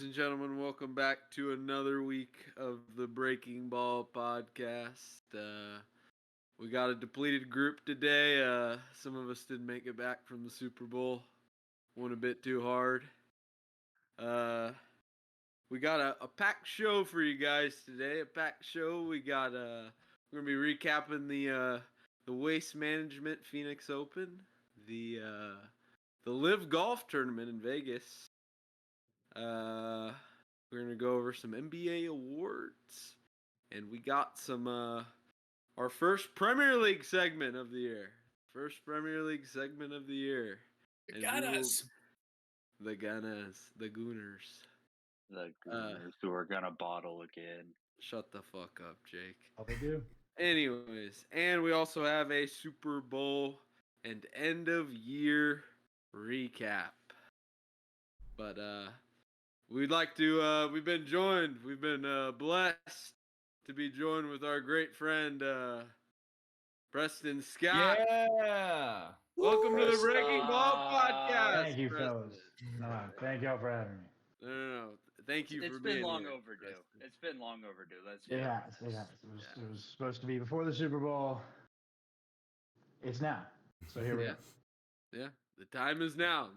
and gentlemen, welcome back to another week of the Breaking Ball podcast. We got a depleted group today. Some of us didn't make it back from the Super Bowl. Went a bit too hard. We got a packed show for you guys today. A packed show. We're gonna be recapping the Waste Management Phoenix Open, the Live Golf Tournament in Vegas. We're gonna go over some NBA awards, and we got some our first Premier League segment of the year. First Premier League segment of the year. The Gunners. The Gunners. The Gooners. The Gooners who are gonna bottle again. Shut the fuck up, Jake. How they do. Anyways, and we also have a Super Bowl and end of year recap. But we'd like to, we've been blessed to be joined with our great friend, Preston Scott. Yeah. Welcome to the Breaking Ball podcast. Thank you, Preston. fellas. Thank y'all for having me. No. Thank you for being here. It's been long overdue. Preston. It's been long overdue. It has. It was supposed to be before the Super Bowl. It's now. So here we are. Yeah. The time is now.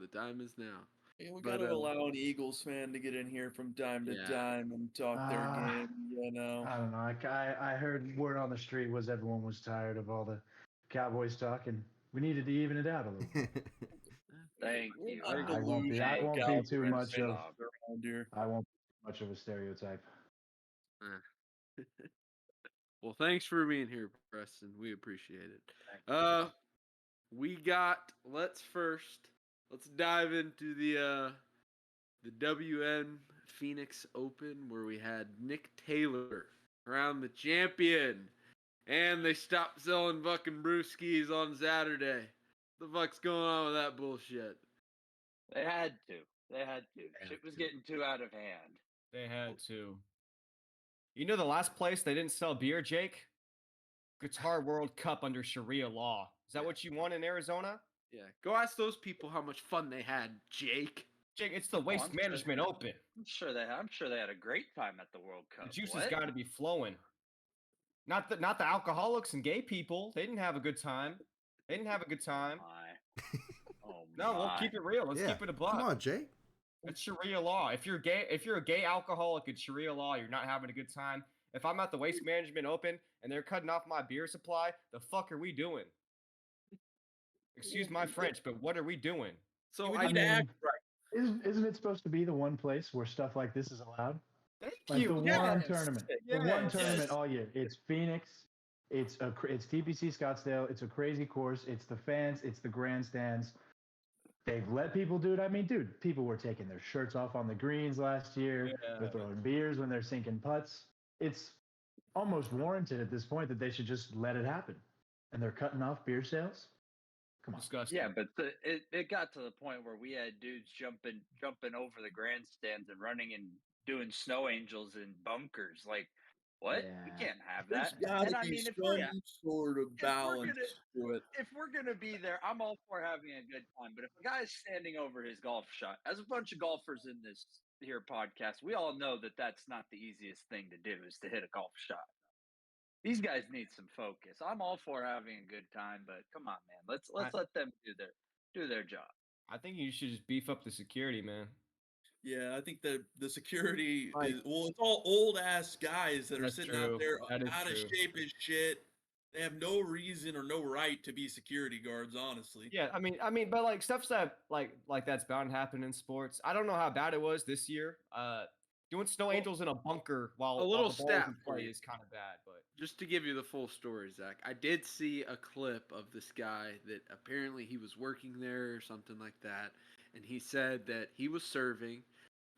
Yeah, we got to allow an Eagles fan to get in here from time to time and talk their game, you know. I don't know. I heard word on the street was everyone was tired of all the Cowboys talk, and we needed to even it out a little bit. Thank you. I won't be too much of a stereotype. Well, thanks for being here, Preston. We appreciate it. Let's dive into the WN Phoenix Open, where we had Nick Taylor crowned the champion, and they stopped selling fucking brewskis on Saturday. What the fuck's going on with that bullshit? They had to. Shit was getting too out of hand. They had to. You know the last place they didn't sell beer, Jake? Guitar World Cup under Sharia law. Is that what you want in Arizona? Yeah, go ask those people how much fun they had, Jake. Jake, it's the Waste Management Open. I'm sure they had a great time at the World Cup. The juice has got to be flowing. Not the alcoholics and gay people. They didn't have a good time. Oh my. No, we'll keep it real. Let's keep it a buck. Come on, Jake. It's Sharia law. If you're a gay alcoholic, it's Sharia law. You're not having a good time. If I'm at the Waste Management Open and they're cutting off my beer supply, the fuck are we doing? Excuse my French, but what are we doing? So I need to act right. Isn't it supposed to be the one place where stuff like this is allowed? Thank like you. The one tournament. Yes. The one tournament all year. It's Phoenix. It's TPC Scottsdale. It's a crazy course. It's the fans. It's the grandstands. They've let people do it. I mean, dude, people were taking their shirts off on the greens last year. Yeah. They're throwing beers when they're sinking putts. It's almost warranted at this point that they should just let it happen. And they're cutting off beer sales. Come on. Disgusting. Yeah, but it got to the point where we had dudes jumping over the grandstands and running and doing snow angels in bunkers. Like, what? Yeah. We can't have that. There's got to be some sort of balance to it. If we're going to be there, I'm all for having a good time. But if a guy's standing over his golf shot, as a bunch of golfers in this here podcast, we all know that that's not the easiest thing to do, is to hit a golf shot. These guys need some focus. I'm all for having a good time, but come on, man. Let's let them do their job. I think you should just beef up the security, man. Yeah, I think the security is it's all old ass guys that are sitting out there out of shape as shit. They have no reason or no right to be security guards, honestly. Yeah, I mean, but like stuff that like that's bound to happen in sports. I don't know how bad it was this year. Doing snow angels in a bunker while a little the ball's in stat play is kind of bad, but just to give you the full story, Zach, I did see a clip of this guy that apparently he was working there or something like that, and he said that he was serving,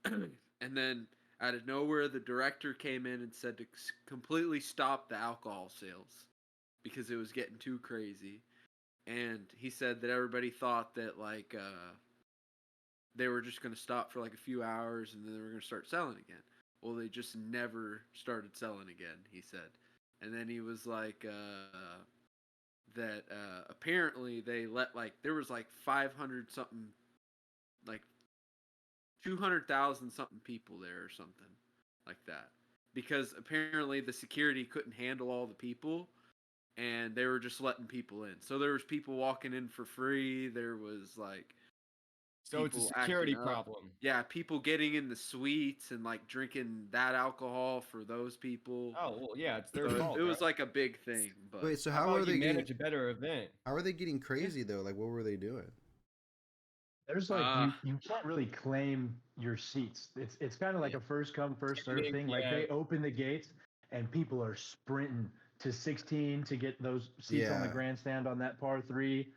and then out of nowhere the director came in and said to completely stop the alcohol sales because it was getting too crazy, and he said that everybody thought that like they were just going to stop for like a few hours and then they were going to start selling again. Well, they just never started selling again, he said. And then he was like, that apparently they let like, there was like 500 something, like 200,000 something people there or something like that, because apparently the security couldn't handle all the people, and they were just letting people in. So there was people walking in for free. There was like So it's a security problem. Yeah, people getting in the suites and like drinking that alcohol for those people. Oh well, yeah, it's their fault. It was like a big thing. But wait, so how are they manage a better event? How are they getting crazy though? Like, what were they doing? There's like you can't really claim your seats. It's kind of like a first come first serve thing. Like they open the gates and people are sprinting to 16 to get those seats on the grandstand on that par 3.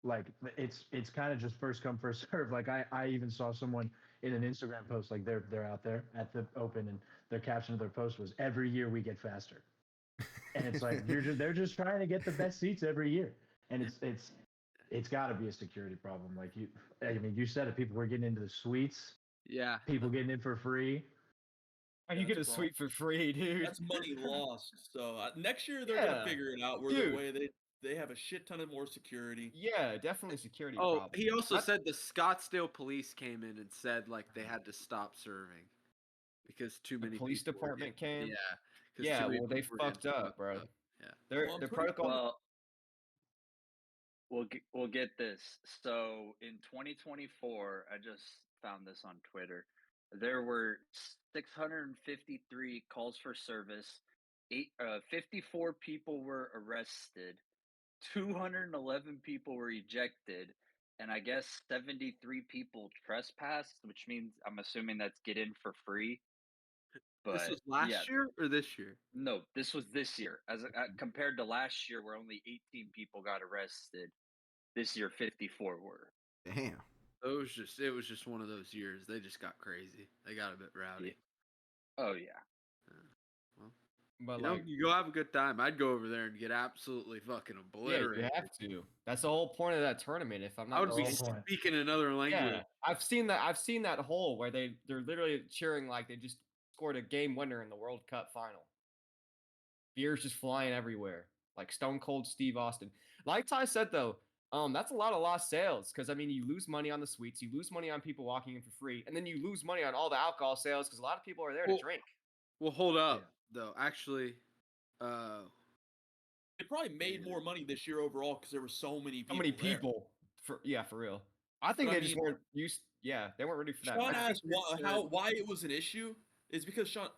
Like it's kind of just first come first serve. Like I even saw someone in an Instagram post, like they're out there at the Open, and their caption of their post was, "Every year we get faster." And it's like they're just trying to get the best seats every year, and it's got to be a security problem. Like you said it. People were getting into the suites. Yeah, people getting in for free. You get a suite for free, dude. That's money lost. So next year they're gonna figure it out. Where the way they have a shit ton of more security. Yeah, definitely security problem. He also said the Scottsdale police came in and said like they had to stop serving because too many. The police department came. Yeah. Yeah. Well, they fucked up, bro. Yeah. Their protocol. Well, we'll get this. So in 2024, I just found this on Twitter. There were 653 calls for service. 54 people were arrested. 211 people were ejected, and I guess 73 people trespassed, which means I'm assuming that's get in for free. But this was last year or this year? No, this was this year. As compared to last year, where only 18 people got arrested, this year 54 were. Damn. It was just one of those years. They just got crazy. They got a bit rowdy. Yeah. Oh yeah. Well, but you go have a good time. I'd go over there and get absolutely fucking obliterated. Yeah, you have to. That's the whole point of that tournament. If I'm not, I would be speaking another language. Yeah, I've seen that hole where they're literally cheering like they just scored a game winner in the World Cup final. Beers just flying everywhere, like Stone Cold Steve Austin. Like Ty said though, that's a lot of lost sales because I mean you lose money on the suites, you lose money on people walking in for free, and then you lose money on all the alcohol sales because a lot of people are there to drink. Well, hold up though. Actually, they probably made more money this year overall because there were so many people. For real. I think they just weren't used. Yeah, they weren't ready for that. Sean asked why it was an issue. Is because Sean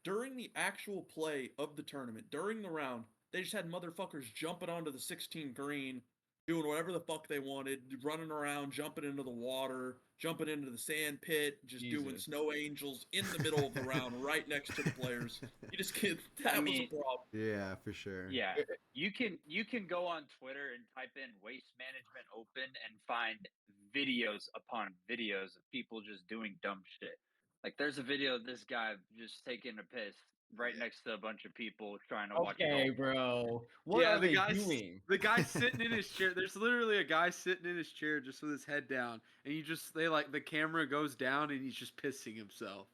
during the actual play of the tournament, during the round, they just had motherfuckers jumping onto the 16 green, doing whatever the fuck they wanted, running around, jumping into the water, jumping into the sand pit, just doing snow angels in the middle of the round, right next to the players. You just can't. That was a problem. Yeah, for sure. Yeah, you can go on Twitter and type in Waste Management Open and find videos upon videos of people just doing dumb shit. Like there's a video of this guy just taking a piss right next to a bunch of people trying to watch. Okay, bro. What are they doing? The guy sitting in his chair. There's literally a guy sitting in his chair just with his head down, and the camera goes down, and he's just pissing himself.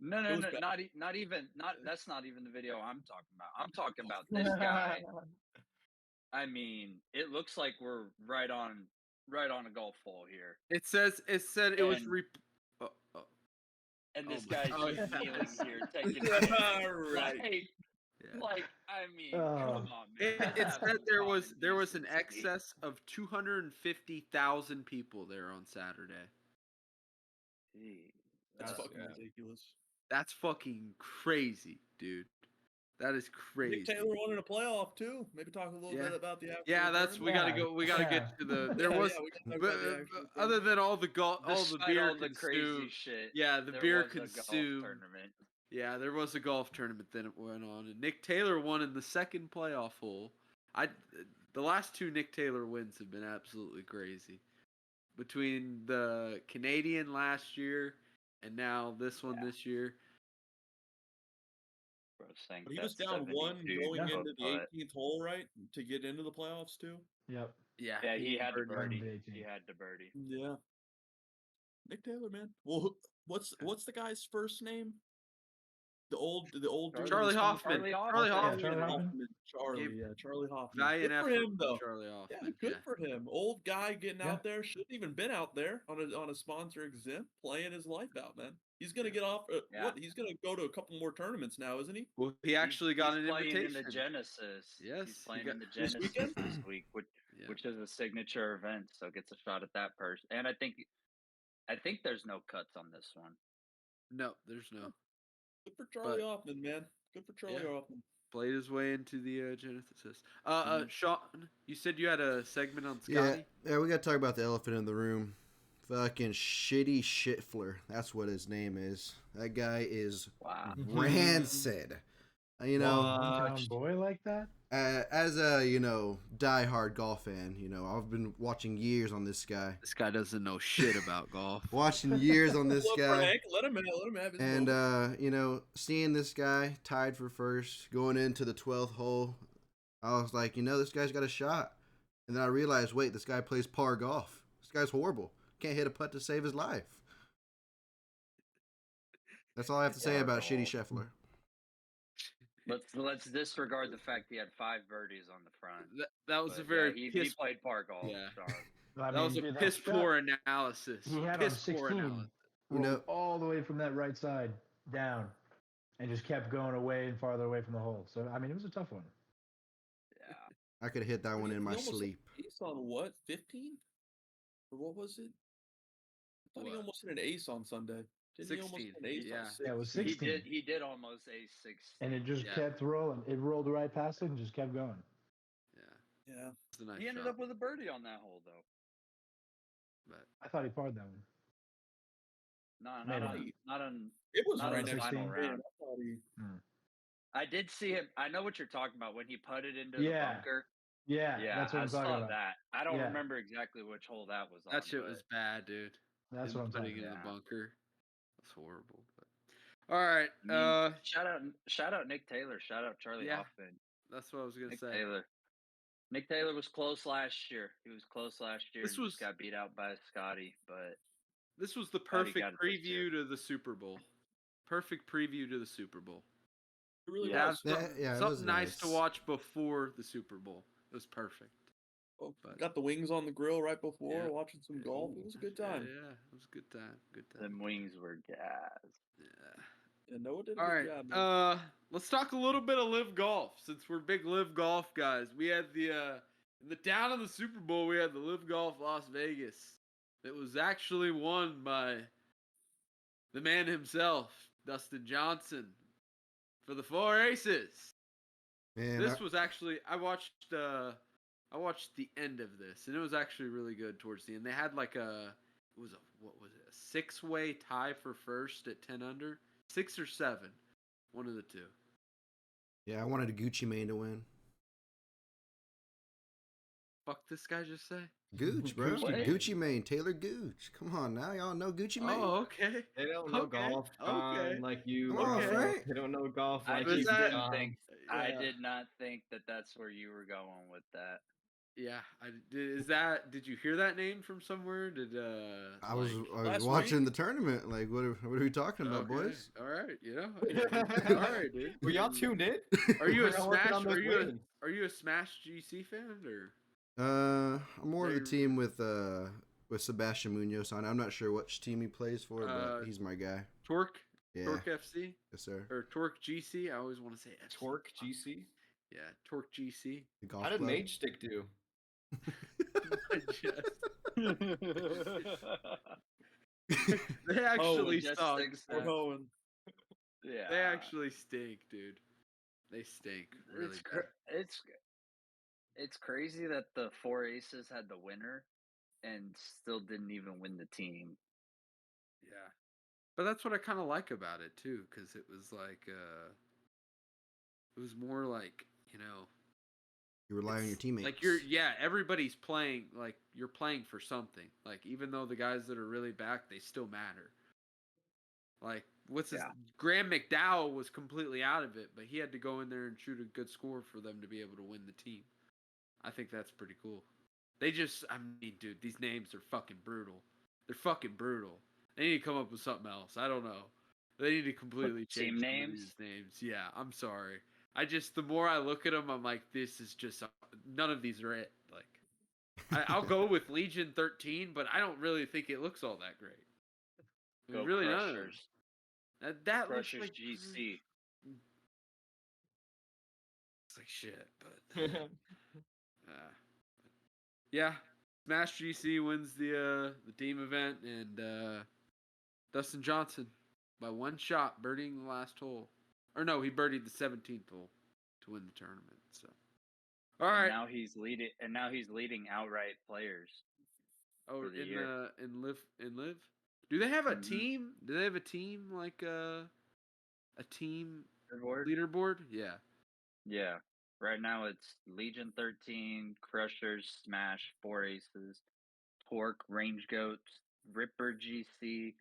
No, that's not even the video I'm talking about. I'm talking about this guy. I mean, it looks like we're right on a golf hole here. It said it was. And this guy's just kneeling here, taking right. Like, I mean, come on, man. It said there was an excess of 250,000 people there on Saturday. That's fucking ridiculous. That's fucking crazy, dude. That is crazy. Nick Taylor won in a playoff too. Maybe talk a little bit about the actual. Yeah, that's we gotta go. We gotta get to the. There was, other than all the beer the crazy shit. Yeah, the beer consumed. Yeah, there was a golf tournament that went on, and Nick Taylor won in the second playoff hole. The last two Nick Taylor wins have been absolutely crazy. Between the Canadian last year and now this one this year. But he was down one going into the 18th hole, right, to get into the playoffs too. Yep. Yeah, he had to birdie. He had to birdie. Yeah. Nick Taylor, man. Well, what's the guy's first name? The old dude Charlie was coming Hoffman. Charlie Charlie Hoffman. Charlie Hoffman. Hoffman? Charlie Hoffman. Valiant Good for effort him from though. Charlie Yeah, Hoffman. good for him. Old guy getting Yeah. out there. Shouldn't even been out there on a sponsor exempt, playing his life out, man. He's gonna get off. What? He's gonna go to a couple more tournaments now, isn't he? Well, he actually got an playing invitation. in the Genesis. Yes, he's playing got, in the Genesis this week, which is a signature event, so gets a shot at that person. And I think there's no cuts on this one. No, there's no. Good for Charlie Hoffman, man. Good for Charlie Hoffman. Played his way into the Genesis. Sean, you said you had a segment on Scotty? Yeah, we got to talk about the elephant in the room. Fucking Shitty Shitfler. That's what his name is. That guy is rancid. You know, hometown boy like that. As a diehard golf fan, I've been watching years on this guy. This guy doesn't know shit about golf. Watching years on this guy. Frank. Let him have his And seeing this guy tied for first, going into the 12th hole, I was like, this guy's got a shot. And then I realized, wait, this guy plays par golf. This guy's horrible. Can't hit a putt to save his life. That's all I have to say about Shitty Scheffler. Let's disregard the fact he had 5 birdies on the front. That was a very he played par golf. Yeah. Sorry. That was a piss poor analysis. He had piss on 16, all the way from that right side down, and just kept going away and farther away from the hole. So I mean, it was a tough one. Yeah. I could have hit that one in my sleep. Ace on what? 15? Or what was it? I thought he almost hit an ace on Sunday. Didn't 16. He almost hit an ace on 16? Yeah, it was 16. He did almost ace 16. And it just kept rolling. It rolled right past it and just kept going. Yeah. Nice he ended up with a birdie on that hole, though. But I thought he parred that one. Not on. It was not right on the next final to round. I did see him. I know what you're talking about when he putted into the bunker. Yeah, that's what I'm talking about. That. I don't remember exactly which hole that was on. That shit was bad, dude. That's what I'm putting talking in about. the bunker. That's horrible. But all right. Shout out Nick Taylor. Shout out Charlie Hoffman. That's what I was gonna say. Nick Taylor was close last year. He was close last year. This was got beat out by Scotty, but this was the perfect preview to the Super Bowl. Perfect preview to the Super Bowl. It really was. Something nice to watch before the Super Bowl. It was perfect. Got the wings on the grill right before, watching some golf. It was a good time. Yeah, it was a good time. Good time. Them wings were gas. Yeah, Noah did a All good right. job, man. Let's talk a little bit of live golf since we're big live golf guys. We had in the town of the Super Bowl, we had the live golf Las Vegas. It was actually won by the man himself, Dustin Johnson, for the 4 aces. Man, this was actually I watched the end of this, and it was actually really good towards the end. They had like a 6-way tie for first at 10 under, 6 or 7, one of the two. Yeah, I wanted a Gucci Mane to win. Fuck this guy just say? Gooch, bro. Gucci Mane, Taylor Gooch. Come on now, y'all know Gucci Mane. Oh, okay. They don't know golf, like you. Come on, Frank. They don't know golf like I you. I did not think that that's where you were going with that. Yeah, did you hear that name from somewhere? I was watching the tournament. Like, what are we talking about, boys? All right, all right, dude. Were y'all tuned in? Are you a Smash? Are you a Smash GC fan or? I'm more of the team with Sebastian Munoz on. I'm not sure which team he plays for, but he's my guy. Torque. Yeah. Torque FC. Yes, sir. Or Torque GC. I always want to say FC. Torque GC. Yeah, Torque GC. How did Mage Stick do? They actually suck. Yeah, they actually stink, dude. They stink really bad. It's crazy that the 4 aces had the winner and still didn't even win the team. Yeah, but that's what I kind of like about it too, because it was like it was more like you rely on your teammates. Like everybody's playing. Like you're playing for something. Like even though the guys that are really back, they still matter. Like Graham McDowell was completely out of it, but he had to go in there and shoot a good score for them to be able to win the team. I think that's pretty cool. Dude, these names are fucking brutal. They're fucking brutal. They need to come up with something else. I don't know. They need to completely change team names? these names. Yeah, I'm sorry. The more I look at them, I'm like, this is just none of these are it. Like, I'll go with Legion 13, but I don't really think it looks all that great. I mean, Go really, none of them. Crushers. That looks Crushers like GC. It's like shit, but yeah, Smash GC wins the team event, and Dustin Johnson by one shot birdieing the last hole, or no, he birdied the 17th hole to win the tournament. So, all right, Now he's leading, outright players. Oh, for the year. in live. Do they have a team? Do they have a team like a team leaderboard? Yeah. Yeah. Right now it's Legion 13, Crushers, Smash, 4 Aces, Torque, Range Goats, Ripper GC,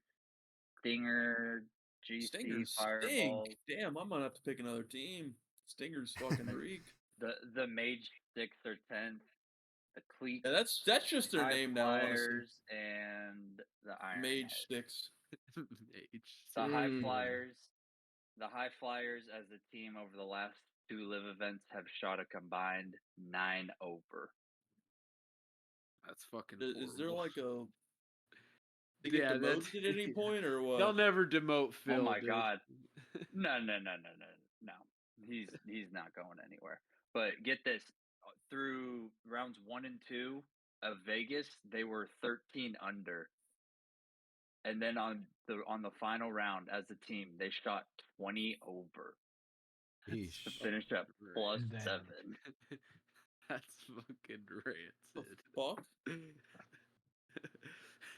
Stinger GC, Stingers Fireball. stink. Damn, I'm gonna have to pick another team. Stingers fucking reek. The Mage 6th or 10th, the Cleek. Yeah, that's just their High name now, honestly. Flyers and the Iron Mage Head. sticks. The High Flyers. The High Flyers as a team over the last 2 live events have shot a combined 9 over. That's fucking. Is there like a? They Yeah, get demoted at any point or what? They'll never demote Phil. Oh my dude. god! No. He's not going anywhere. But get this: through rounds 1 and 2 of Vegas, they were 13 under, and then on the final round as a team, they shot 20 over to finish up +7. That's fucking rancid. Fuck.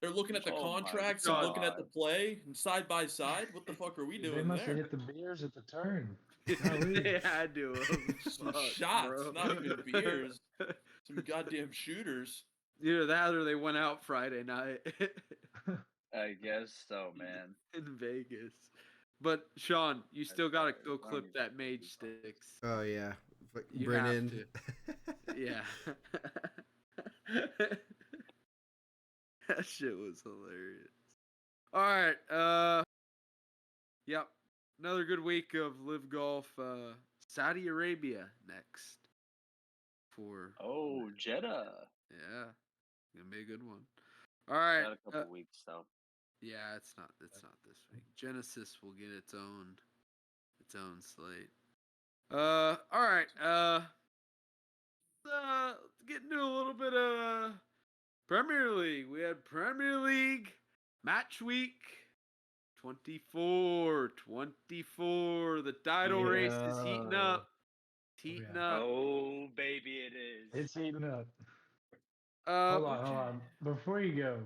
They're looking at the Oh my contracts and looking at the God. play and side by side. What the fuck are we doing They must there? have hit the beers at the turn. Yeah, I do. Some Fuck, shots, bro. not even beers. Some goddamn shooters. Either that or they went out Friday night I guess so, man. in Vegas. But Sean, you still got to go Why don't clip you that just mage keep going? sticks. Oh yeah, You Brennan. have Yeah. That shit was hilarious. All right. Yep. Another good week of live golf. Saudi Arabia next. Jeddah. Yeah. Gonna be a good one. All right. Got a couple weeks though. Yeah, it's not this week. Genesis will get its own slate. All right. Let's get into a little bit of Premier League. We had Premier League match week 24. The title race is heating up. It's up. Oh baby, it is. It's heating up. Hold on. Before you go,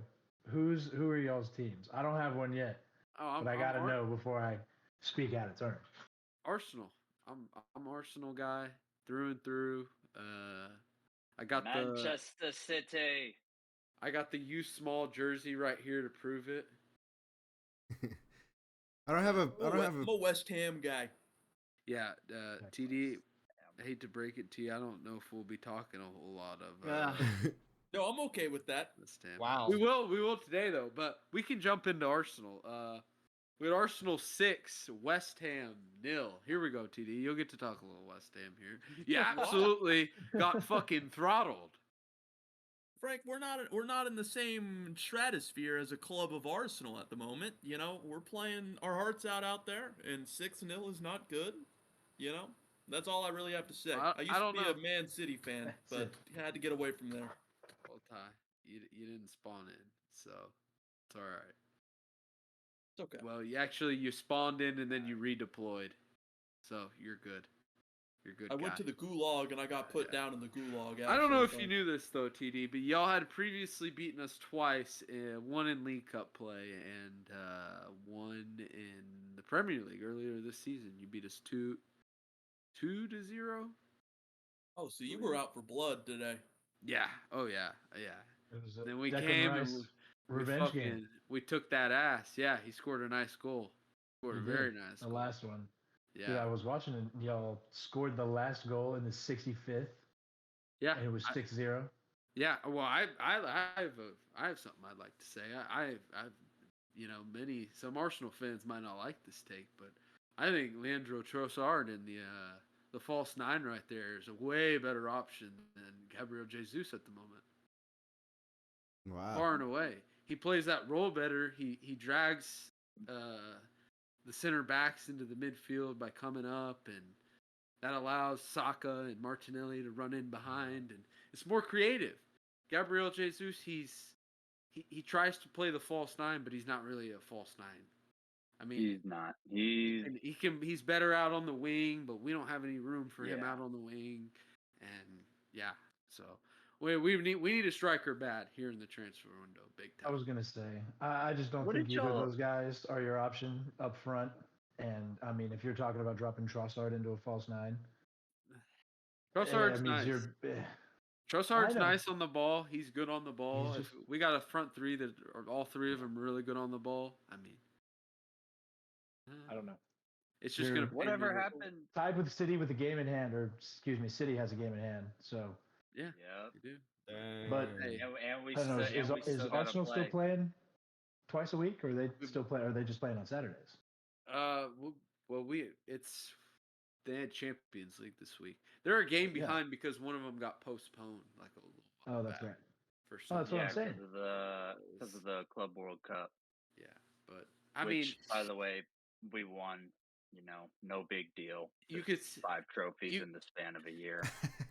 who are y'all's teams? I don't have one yet, but I gotta know before I speak out of turn. Arsenal. I'm Arsenal guy through and through. I got Manchester City. I got the U small jersey right here to prove it. I'm a West Ham guy. Yeah, TD. I hate to break it to you. I don't know if we'll be talking a whole lot of. No, I'm okay with that. West Ham. Wow. We will today though, but we can jump into Arsenal. We had Arsenal 6, West Ham 0. Here we go, TD. You'll get to talk a little West Ham here. You absolutely got fucking throttled. Frank, we're not in the same stratosphere as a club of Arsenal at the moment. You know, we're playing our hearts out there, and 6-0 is not good. You know, that's all I really have to say. I used to be a Man City fan, but had to get away from there. Well, Ty, you didn't spawn in, so it's all right. It's okay. Well, you spawned in and then you redeployed, so you're good. You're good. I went to the gulag and I got put down in the gulag. Actually, I don't know if you knew this though, TD, but y'all had previously beaten us twice, one in League Cup play and one in the Premier League earlier this season. You beat us 2-0. Oh, so you were out for blood today? Yeah. Oh yeah. Then we Declan came Rice and revenge game. We took that ass. Yeah, he scored a nice goal. A very nice the goal. last one. Yeah. Dude, I was watching it. Y'all scored the last goal in the 65th. Yeah. And it was 6-0. Yeah. Well, I have something I'd like to say. some Arsenal fans might not like this take, but I think Leandro Trossard in the false nine right there is a way better option than Gabriel Jesus at the moment. Wow. Far and away. He plays that role better. He drags the center backs into the midfield by coming up, and that allows Saka and Martinelli to run in behind, and it's more creative. Gabriel Jesus, he tries to play the false nine, but he's not really a false nine. I mean, he's not. He's better out on the wing, but we don't have any room for him out on the wing, and so we need a striker bad here in the transfer window, big time. I was gonna say, I just don't think either of those guys are your option up front. And I mean, if you're talking about dropping Trossard into a false nine, Trossard's nice. Trossard's nice on the ball. He's good on the ball. If we got a front three that are all three of them really good on the ball, I mean, I don't know. It's just gonna whatever happened. Tied with City with a game in hand, or excuse me, City has a game in hand. So yeah, you do. But and we I don't know. Is Arsenal still playing twice a week, or are they still play? Or are they just playing on Saturdays? They had Champions League this week. They're a game behind because one of them got postponed like a little while that's back. right. That's what I'm saying. Because of the Club World Cup. Yeah, but I mean, by the way, we won. No big deal. You could 5 trophies in the span of a year.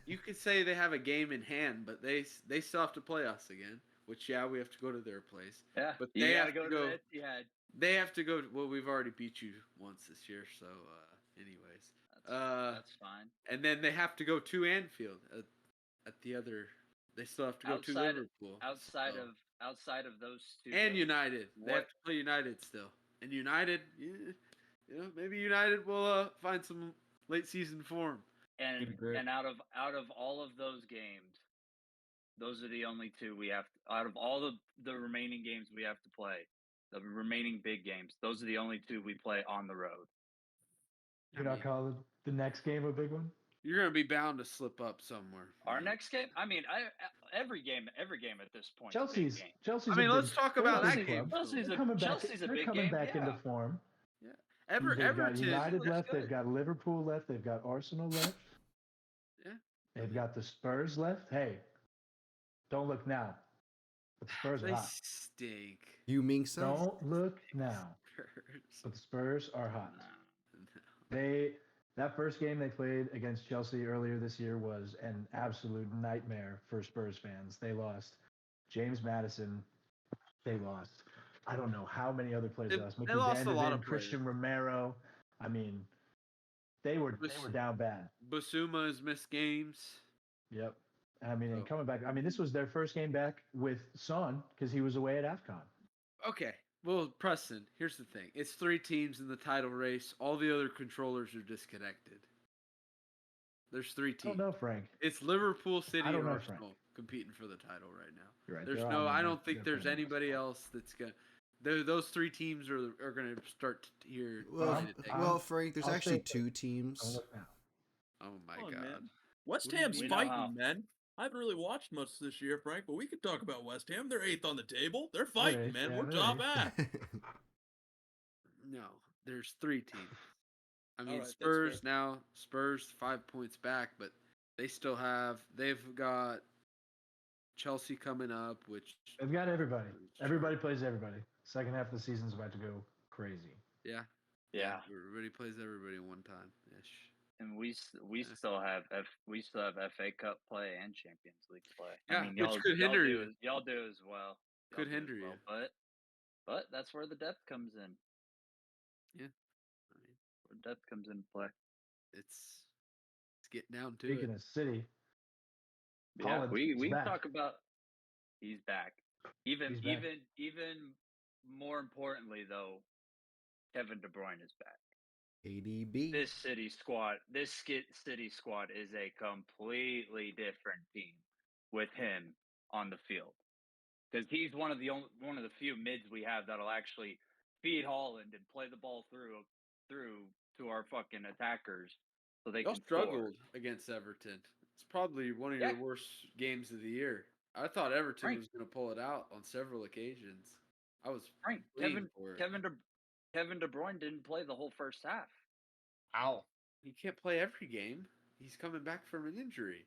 You could say they have a game in hand, but they still have to play us again. Which we have to go to their place. Yeah, but they have to go. Yeah, they have to go. Well, we've already beat you once this year, so anyways, that's fine. And then they have to go to Anfield at the other. They still have to go to Liverpool. Outside of those two. And United, they have to play United still. And United, maybe United will find some late season form. And out of all of those games, those are the only two we have. Out of all the remaining games we have to play, the remaining big games, those are the only two we play on the road. You're not calling the next game a big one? You're going to be bound to slip up somewhere. Our next game? I mean, every game at this point. Chelsea's. I mean, let's talk about that game. Chelsea's a big coming game. Back into form. Yeah. Everton. Got United left. They've got Liverpool left. They've got Arsenal left. Yeah. They've got the Spurs left. Hey, don't look now. But the Spurs are hot. They stink. You mean so? Don't look now. But the Spurs are hot. No. That first game they played against Chelsea earlier this year was an absolute nightmare for Spurs fans. They lost James Maddison. They lost. I don't know how many other players they lost. They lost a lot of Christian Romero. I mean, they were down bad. Basuma has missed games. Yep. I mean, and coming back. I mean, this was their first game back with Son because he was away at AFCON. Okay. Well, Preston, here's the thing. It's 3 teams in the title race. All the other controllers are disconnected. There's 3 teams. I don't know, Frank. It's Liverpool, City, and Arsenal competing for the title right now. You're right. There's I don't think there's anybody else that's going to. Those 3 teams are going to start here. Well, Frank, there's actually 2 teams. Oh, my God. Man. West Ham's fighting, man. I haven't really watched much this year, Frank, but we could talk about West Ham. They're 8th on the table. They're fighting, man. We're top half. No, there's 3 teams. I mean, right, Spurs 5 points back, but they've got Chelsea coming up, which they've got everybody. Everybody plays everybody. Second half of the season's about to go crazy. Yeah. Yeah. Everybody plays everybody one time ish. And we still have FA Cup play and Champions League play. Yeah, I mean, which could hinder you. Y'all do as well. Could hinder you. But that's where the depth comes in. Yeah. Where depth comes into play. It's getting down to Speaking of City. Yeah, we talk about he's back. Even more importantly though, Kevin De Bruyne is back. ADB. This City squad is a completely different team with him on the field, because he's one of the few mids we have that'll actually feed Haaland and play the ball through to our fucking attackers so they can struggled against Everton. It's probably one of your worst games of the year. I thought Everton was going to pull it out on several occasions. I was Frank, pleading for it. Kevin De Bruyne didn't play the whole first half. Ow. He can't play every game. He's coming back from an injury.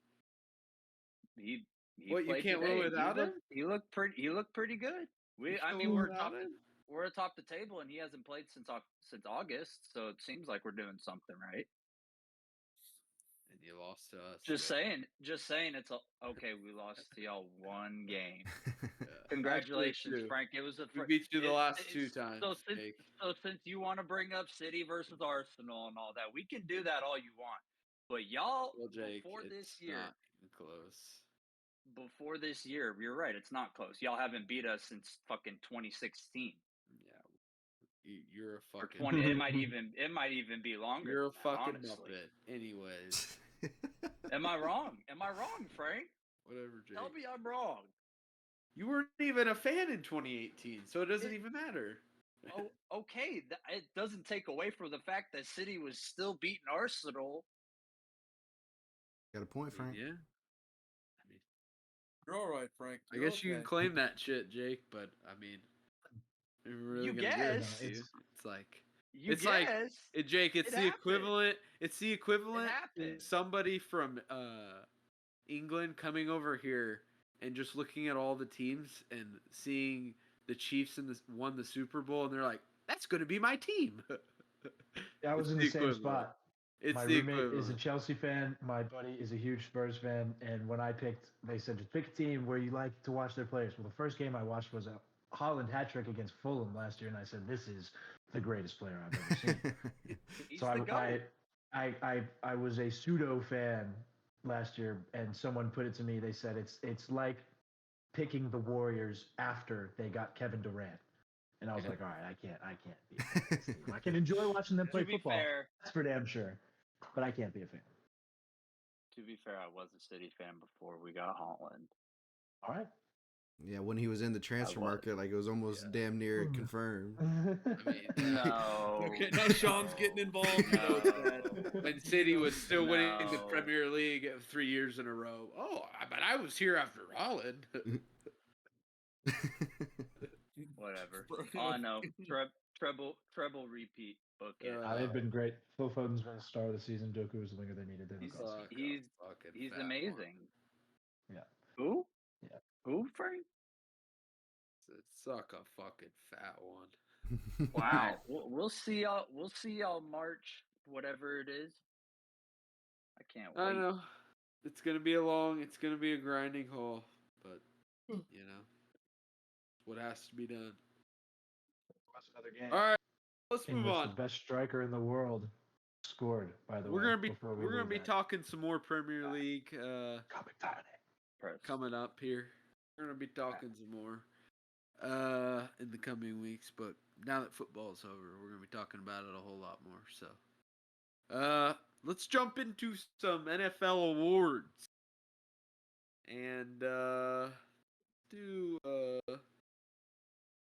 He What, you played can't today. win without him? He looked pretty good. We're atop the table, and he hasn't played since August, so it seems like we're doing something right. And you lost to us. Just saying. It's okay. We lost to y'all one game. Yeah. Congratulations, Actually, Frank. It was we beat you the last two times. So Jake. since you want to bring up City versus Arsenal and all that, we can do that all you want. But y'all, Well, Jake, before this year, not close. Before this year, you're right. It's not close. Y'all haven't beat us since fucking 2016. Yeah, you're a fucking. Or 20. It might even be longer. You're a than that, fucking honestly. muppet. Anyways. Am I wrong? Frank? Whatever, Jake. Tell me I'm wrong. You weren't even a fan in 2018, so it doesn't even matter. Oh, okay. It doesn't take away from the fact that City was still beating Arsenal. Got a point, Frank. Yeah. You're all right, Frank. I guess you can claim that shit, Jake, but I mean, really You gonna guess. it's like Jake. It's the happened. equivalent. It's the equivalent happened. to somebody from England coming over here and just looking at all the teams and seeing the Chiefs won the Super Bowl, and they're like, "That's going to be my team." I was in the same spot. My roommate is a Chelsea fan. My buddy is a huge Spurs fan. And when I picked, they said, just pick a team where you like to watch their players. Well, the first game I watched was a Haaland hat trick against Fulham last year. And I said, this is the greatest player I've ever seen. So I was a pseudo fan last year. And someone put it to me. They said, it's like picking the Warriors after they got Kevin Durant. And I was like, all right, I can't be a fan of this team. I can enjoy watching them play football. That's for damn sure. But I can't be a fan. To be fair, I was a City fan before we got Haaland. All right. Yeah, when he was in the transfer market, like it was almost damn near confirmed. I mean, no. Okay, now Sean's getting involved. You know it's bad. When City was still winning the Premier League 3 years in a row. Oh, but I was here after Haaland. Whatever. Oh no, treble repeat. Okay. They've been great. Phil Foden's been the star of the season. Doku was the winger they needed. He's amazing. Yeah. Who? Yeah. Who, Frank? Suck a fucking fat one. Wow. We'll see y'all. We'll see y'all March, whatever it is. I can't wait. I know. It's gonna be a grinding haul, but you know, what has to be done. That's another game. All right, let's move on. The best striker in the world scored. By the way, we're gonna be talking some more Premier League coming up here. We're gonna be talking some more in the coming weeks, but now that football's over, we're gonna be talking about it a whole lot more. So, let's jump into some NFL awards and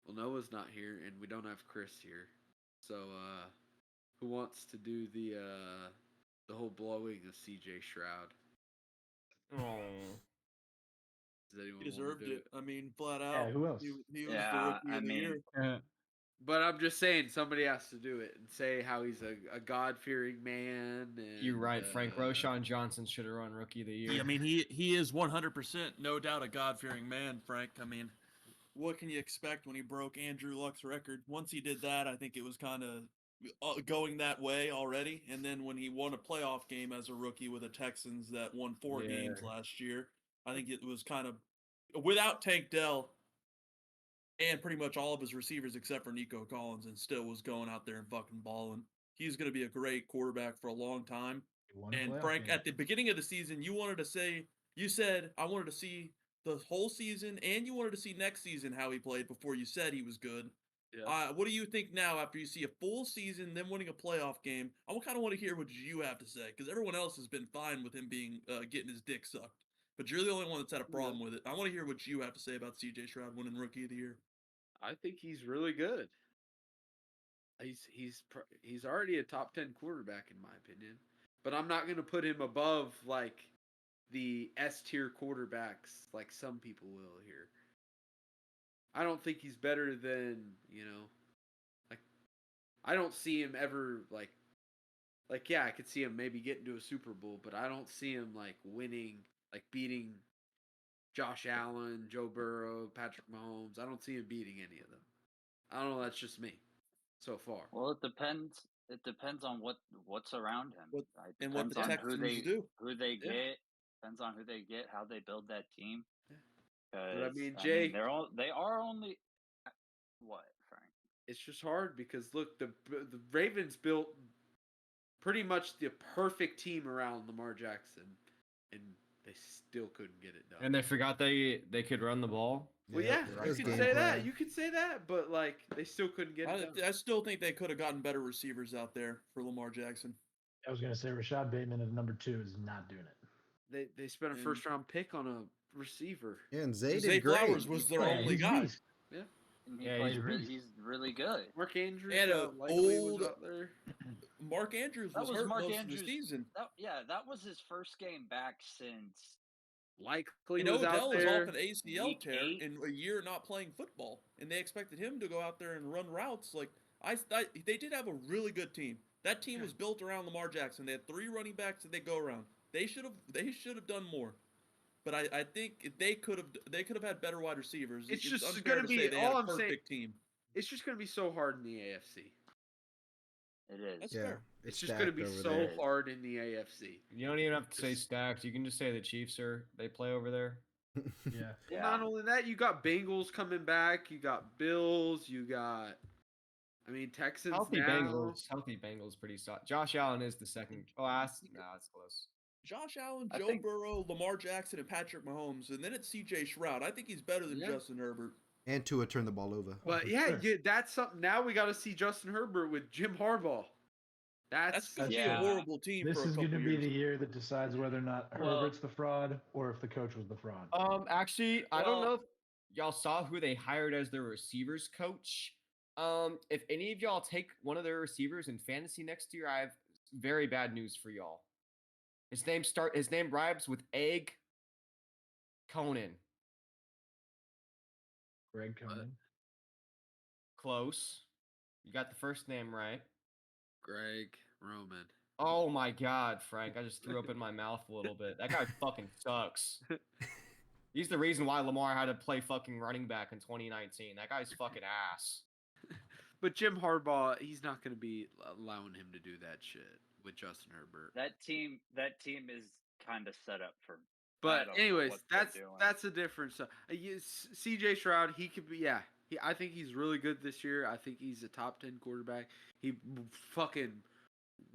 well, Noah's not here, and we don't have Chris here. So, who wants to do the whole blowing of CJ Stroud? Oh. He deserved it. I mean, flat out. Yeah, who else? He was the rookie of the year. But I'm just saying, somebody has to do it and say how he's a God-fearing man. And, you're right. Frank Roshan Johnson should have run Rookie of the Year. Yeah, I mean, he is 100%, no doubt, a God-fearing man, Frank. I mean, what can you expect when he broke Andrew Luck's record? Once he did that, I think it was kind of going that way already. And then when he won a playoff game as a rookie with the Texans that won 4 games last year, I think it was kind of without Tank Dell and pretty much all of his receivers except for Nico Collins, and still was going out there and fucking balling. He's going to be a great quarterback for a long time. And Frank, at the beginning of the season, you said, I wanted to see the whole season, and you wanted to see next season how he played before you said he was good. Yeah. What do you think now after you see a full season, then winning a playoff game? I kind of want to hear what you have to say, because everyone else has been fine with him being getting his dick sucked. But you're the only one that's had a problem with it. I want to hear what you have to say about CJ Stroud winning Rookie of the Year. I think he's really good. He's already a top 10 quarterback in my opinion, but I'm not going to put him above like the S tier quarterbacks like some people will here. I don't think he's better than, like, I don't see him ever, yeah, I could see him maybe getting to a Super Bowl, but I don't see him, like, winning, like, beating Josh Allen, Joe Burrow, Patrick Mahomes. I don't see him beating any of them. I don't know. That's just me so far. Well, it depends. It depends on what's around him. And what the on Texans do. Who they get. Depends on who they get, how they build that team. But I mean, Jay, they are only what, Frank? It's just hard because look, the Ravens built pretty much the perfect team around Lamar Jackson, and they still couldn't get it done. And they forgot they could run the ball. Well, yeah, you could say that. You could say that, but like they still couldn't get it done. I still think they could have gotten better receivers out there for Lamar Jackson. I was gonna say Rashad Bateman at number 2 is not doing it. They spent a first round pick on a receiver. Yeah, and Zay did great. Flowers was their only guy. Yeah, he's really good. Mark Andrews and was out there. Mark Andrews was hurt most of the season. That was his first game back since. Likely and was Odell out was there. off an ACL tear in a year not playing football, and they expected him to go out there and run routes. Like they did have a really good team. That team was built around Lamar Jackson. They had 3 running backs that they go around. They should have done more. But I think they could have had better wide receivers. It's just going to be all I'm saying. Team. It's just going to be so hard in the AFC. It is. That's fair. It's just going to be so hard in the AFC. You don't even have to say stacked. You can just say the Chiefs they play over there. Yeah. Not only that, you got Bengals coming back. You got Bills. You got, Texans Healthy now. Bengals pretty solid. Josh Allen is the second. Oh, that's close. Josh Allen, Joe Burrow, Lamar Jackson, and Patrick Mahomes, and then it's C.J. Shroud. I think he's better than Justin Herbert. And Tua turned the ball over. But that's something. Now we got to see Justin Herbert with Jim Harbaugh. That's going to be a horrible team. This is going to be years. the year that decides whether or not Herbert's the fraud or if the coach was the fraud. Actually, I don't know if y'all saw who they hired as their receivers coach. If any of y'all take one of their receivers in fantasy next year, I have very bad news for y'all. His name rhymes with Egg Conan. Greg Conan. Close. You got the first name right. Greg Roman. Oh my God, Frank! I just threw up in my mouth a little bit. That guy fucking sucks. He's the reason why Lamar had to play fucking running back in 2019. That guy's fucking ass. But Jim Harbaugh, he's not going to be allowing him to do that shit with Justin Herbert. That team is kind of set up for. But anyways, that's a difference. C.J. Shroud, he could be. Yeah, I think he's really good this year. I think he's a top 10 quarterback. He fucking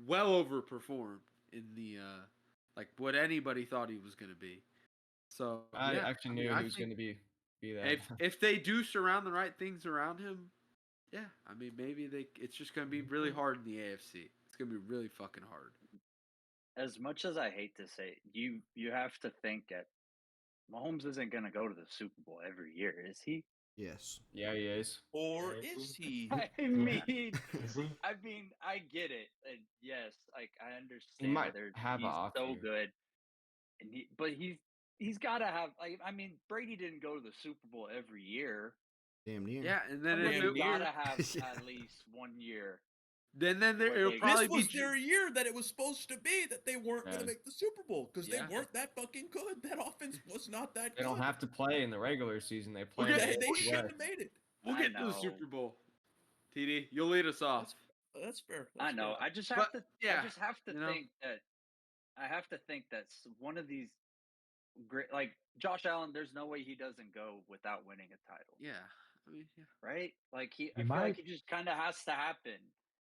well overperformed in the what anybody thought he was going to be. So I actually knew he was going to be that. If they do surround the right things around him, yeah, maybe it's just going to be really hard in the AFC. It's going to be really fucking hard. As much as I hate to say, you have to think that Mahomes isn't going to go to the Super Bowl every year, is he? Yes. Yeah, he is. Or is he? I get it. And yes, I understand. He might have he's so good, but he's got to have. Brady didn't go to the Super Bowl every year. Damn near. Yeah, and then you gotta have at least 1 year. Then it'll probably be their year that it was supposed to be that they weren't going to make the Super Bowl because they weren't that fucking good. That offense was not that good. They don't have to play in the regular season. They play. They shouldn't have made it. We'll get to the Super Bowl. TD, you'll lead us off. That's fair. I know. I just have to think that. I have to think that one of these great, like Josh Allen. There's no way he doesn't go without winning a title. Yeah. Right? I feel like it just kind of has to happen.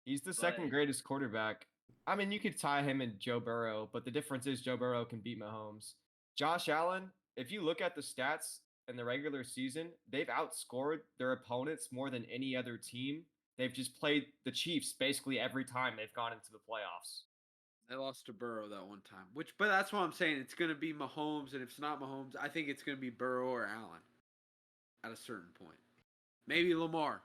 He's the second greatest quarterback. You could tie him and Joe Burrow, but the difference is Joe Burrow can beat Mahomes. Josh Allen, if you look at the stats in the regular season, they've outscored their opponents more than any other team. They've just played the Chiefs basically every time they've gone into the playoffs. They lost to Burrow that one time. But that's what I'm saying. It's going to be Mahomes, and if it's not Mahomes, I think it's going to be Burrow or Allen at a certain point. Maybe Lamar.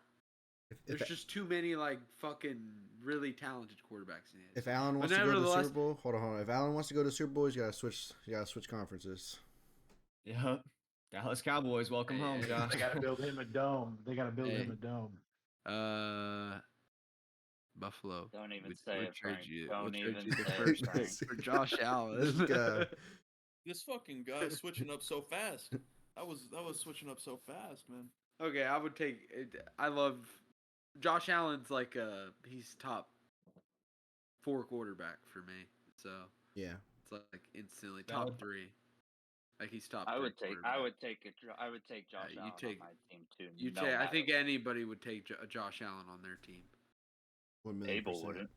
There's just too many fucking really talented quarterbacks in it. If Allen wants to go to the Super Bowl, hold on. If Allen wants to go to the Super Bowl, he's got to switch. You got to switch conferences. Yeah. Dallas Cowboys, welcome home, Hey, Josh. They got to build him a dome. They got to build him Hey. a dome. Buffalo. Don't even We'll say it, trade Frank. you. Don't We'll trade even you the say it, first Frank. pick for Josh Allen. This guy. This fucking guy's switching up so fast. I was switching up so fast, man. Okay, I would take it. I love Josh Allen's like he's top 4 quarterback for me. So Yeah. it's like instantly Valid. top 3. Like he's top. I 3 would take Josh you Allen take- on my team too. You no take. I matter think what. anybody would take Josh Allen on their team. 1,000,000%. Abel wouldn't.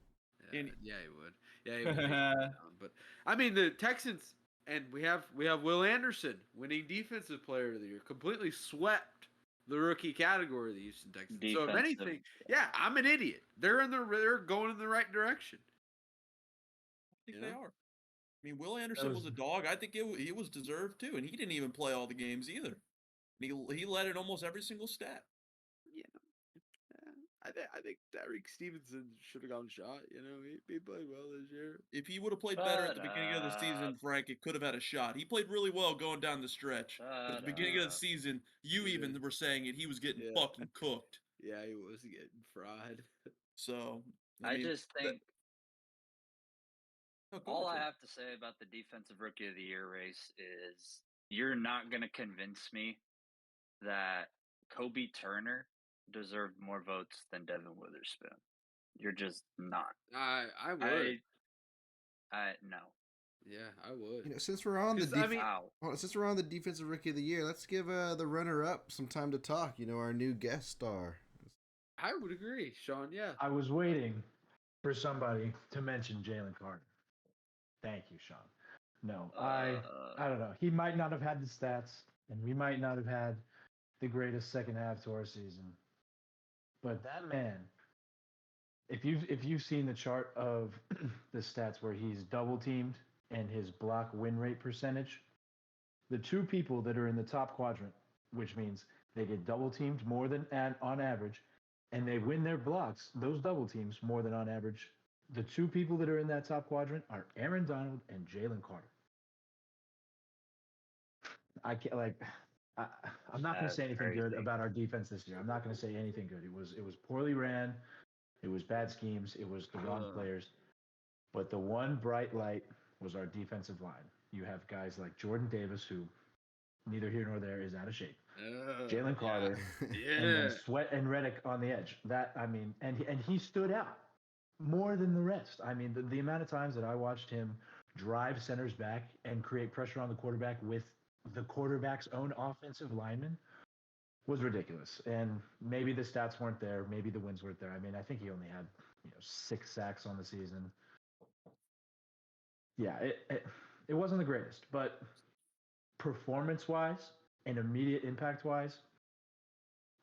Yeah, And- yeah, he would. Yeah, he would. Take Josh Allen. But I mean, the Texans, and we have Will Anderson winning Defensive Player of the Year, completely swept the rookie category of the Houston Texans. So if Defensive- anything, yeah, I'm an idiot. They're going in the right direction. I think You they know? are. I mean, Will Anderson was a dog. I think he was deserved too, and he didn't even play all the games either. He led in almost every single stat. You know, I think Tyreek Stevenson should have gotten a shot. You know, he played well this year. If he would have played better at the Shut beginning of the season, up. Frank, it could have had a shot. He played really well going down the stretch. But at the beginning of the season, you He even did. were saying it. He was getting Yeah. fucking cooked. Yeah, he was getting fried. So I mean, just think Oh, go all ahead, I Trey. have to say about the Defensive Rookie of the Year race is you're not going to convince me that Kobe Turner deserved more votes than Devin Witherspoon. You're just not. I would. No. Yeah, I would. You know, since we're on the 'Cause, I mean- since we're on the defensive rookie of the year, let's give the runner-up some time to talk. You know, our new guest star. I would agree, Sean. Yeah. I was waiting for somebody to mention Jalen Carter. Thank you, Sean. No, I don't know. He might not have had the stats, and we might not have had the greatest second half to our season. But that man, if you've seen the chart of the stats where he's double teamed and his block win rate percentage, the 2 people that are in the top quadrant, which means they get double teamed more than on average, and they win their blocks, those double teams more than on average. The 2 people that are in that top quadrant are Aaron Donald and Jalen Carter. I can't I'm not going to say anything good about our defense this year. I'm not going to say anything good. It was poorly ran. It was bad schemes. It was the wrong players. But the one bright light was our defensive line. You have guys like Jordan Davis, who neither here nor there is out of shape. Jalen Carter, Yeah. and then Sweat and Reddick on the edge. And he stood out more than the rest. I mean, the amount of times that I watched him drive centers back and create pressure on the quarterback with the quarterback's own offensive lineman was ridiculous. And maybe the stats weren't there. Maybe the wins weren't there. I mean, I think he only had 6 sacks on the season. Yeah, it wasn't the greatest, but performance-wise and immediate impact-wise,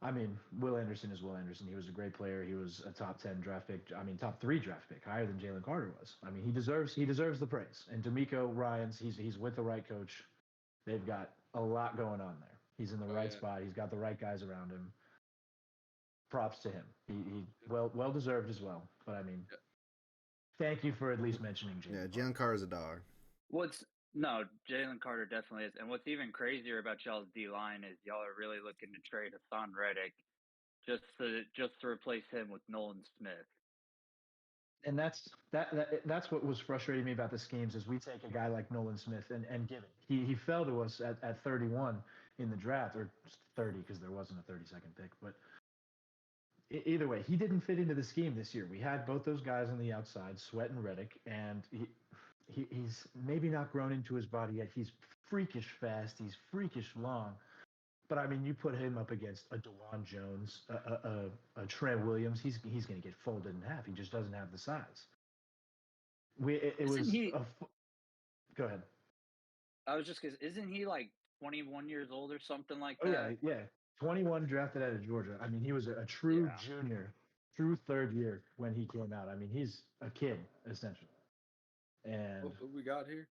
I mean, Will Anderson is Will Anderson. He was a great player. He was a top 10 draft pick. I mean, top 3 draft pick, higher than Jalen Carter was. I mean, he deserves the praise. And D'Amico Ryans, he's with the right coach. They've got a lot going on there. He's in the right spot. He's got the right guys around him. Props to him. He well deserved as well. But I mean, thank you for at least mentioning Jalen. Yeah, Jalen Carter's a dog. Jalen Carter definitely is. And what's even crazier about y'all's D line is y'all are really looking to trade Hassan Reddick just to replace him with Nolan Smith. And that's what was frustrating me about the schemes is we take a guy like Nolan Smith and give it. He fell to us at 31 in the draft, or 30 because there wasn't a 32nd pick. But either way, he didn't fit into the scheme this year. We had both those guys on the outside, Sweat and Reddick, and he's maybe not grown into his body yet. He's freakish fast. He's freakish long. But I mean, you put him up against a DeJuan Jones, a Trent Williams, he's going to get folded in half. He just doesn't have the size. Go ahead. I was just because isn't he like 21 years old or something like that? Oh yeah. 21 drafted out of Georgia. I mean, he was a true junior, true 3rd year when he came out. I mean, he's a kid essentially. And What we got here?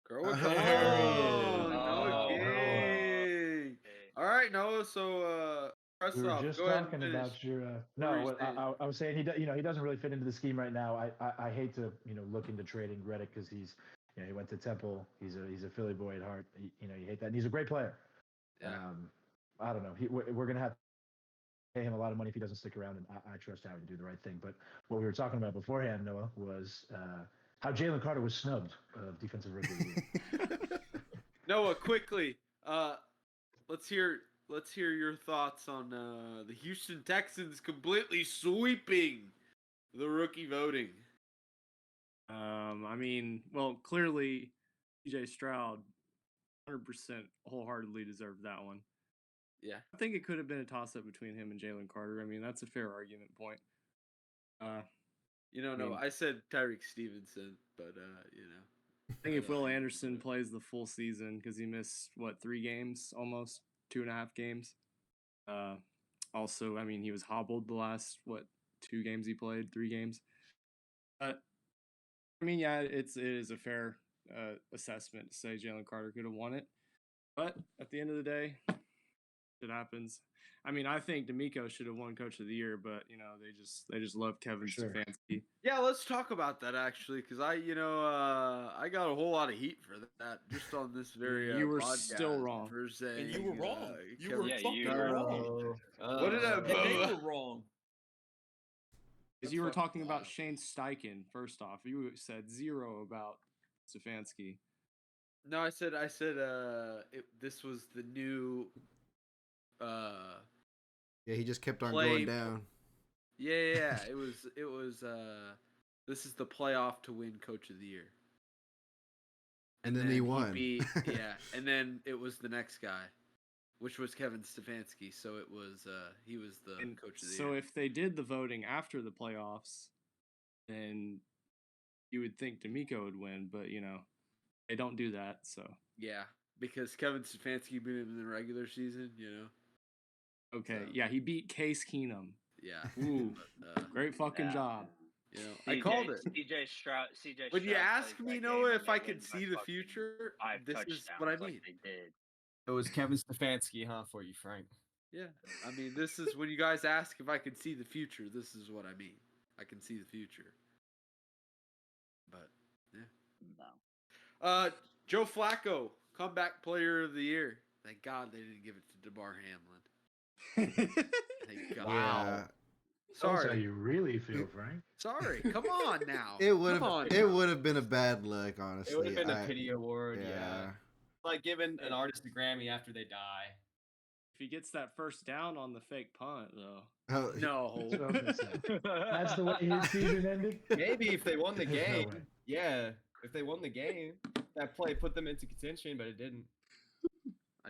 Girl, Oh, come there he on, is. Noah King. All right, Noah. So, we were Prestob, just go ahead and talking finish. about your. What were you No, saying? I was saying he doesn't really fit into the scheme right now. I hate to look into trading Reddick because he's He went to Temple. He's a Philly boy at heart. You hate that. And he's a great player. Yeah. I don't know. We're gonna have to pay him a lot of money if he doesn't stick around, and I trust Howard to do the right thing. But what we were talking about beforehand, Noah, was how Jalen Carter was snubbed of Defensive Rookie of the Year. Noah, quickly, let's hear your thoughts on the Houston Texans completely sweeping the rookie voting. I mean, well, clearly, CJ Stroud, 100% wholeheartedly deserved that one. Yeah, I think it could have been a toss-up between him and Jalen Carter. I mean, that's a fair argument point. No, I said Tyreek Stevenson, but I think if Will Anderson plays the full season, because he missed 3 games, almost 2.5 games. Also, I mean, he was hobbled the last 2 games he played, 3 games. But I mean, yeah, it is a fair assessment to say Jalen Carter could have won it. But at the end of the day, it happens. I mean, I think D'Amico should have won Coach of the Year, but they just love Kevin Stefanski. Yeah, let's talk about that actually, because I got a whole lot of heat for that just on this very. You were podcast still wrong, for saying, and you were wrong. You were Yeah, fucking you were wrong. What did I And they vote? were wrong. Because you were talking about Shane Steichen. First off, you said 0 about Stefanski. No, I said this was the new. Yeah, he just kept on Play- going down. Yeah. It was. This is the playoff to win Coach of the Year. And then he won. Yeah, and then it was the next guy, which was Kevin Stefanski. So it was he was the Coach of the Year. So if they did the voting after the playoffs, then you would think D'Amico would win, but they don't do that. So yeah, because Kevin Stefanski beat him in the regular season, Okay, So- yeah, he beat Case Keenum. Yeah. Ooh, But, great fucking Yeah. job. I called it. CJ Stroud. When you Stroud ask plays me, that Noah, game if and I they could win by see the fucking future, 5 this is touchdowns what I like mean. they did. It was Kevin Stefanski, huh, for you, Frank? Yeah, I mean, this is when you guys ask if I can see the future. This is what I mean. I can see the future. But No. Joe Flacco, comeback player of the year. Thank God they didn't give it to DeMar Hamlin. Thank God. Yeah. That's how Sorry. you really feel, Frank. Sorry. Come on now. It would Come on have. It now. would have been a bad look, honestly. It would have been a pity award. Yeah. Yeah. Like giving an artist a Grammy after they die. If he gets that first down on the fake punt, though. Oh, No. That's what I was gonna say. That's the way his season ended. Maybe if they won the There's no game. way. Yeah. If they won the game, that play put them into contention, but it didn't.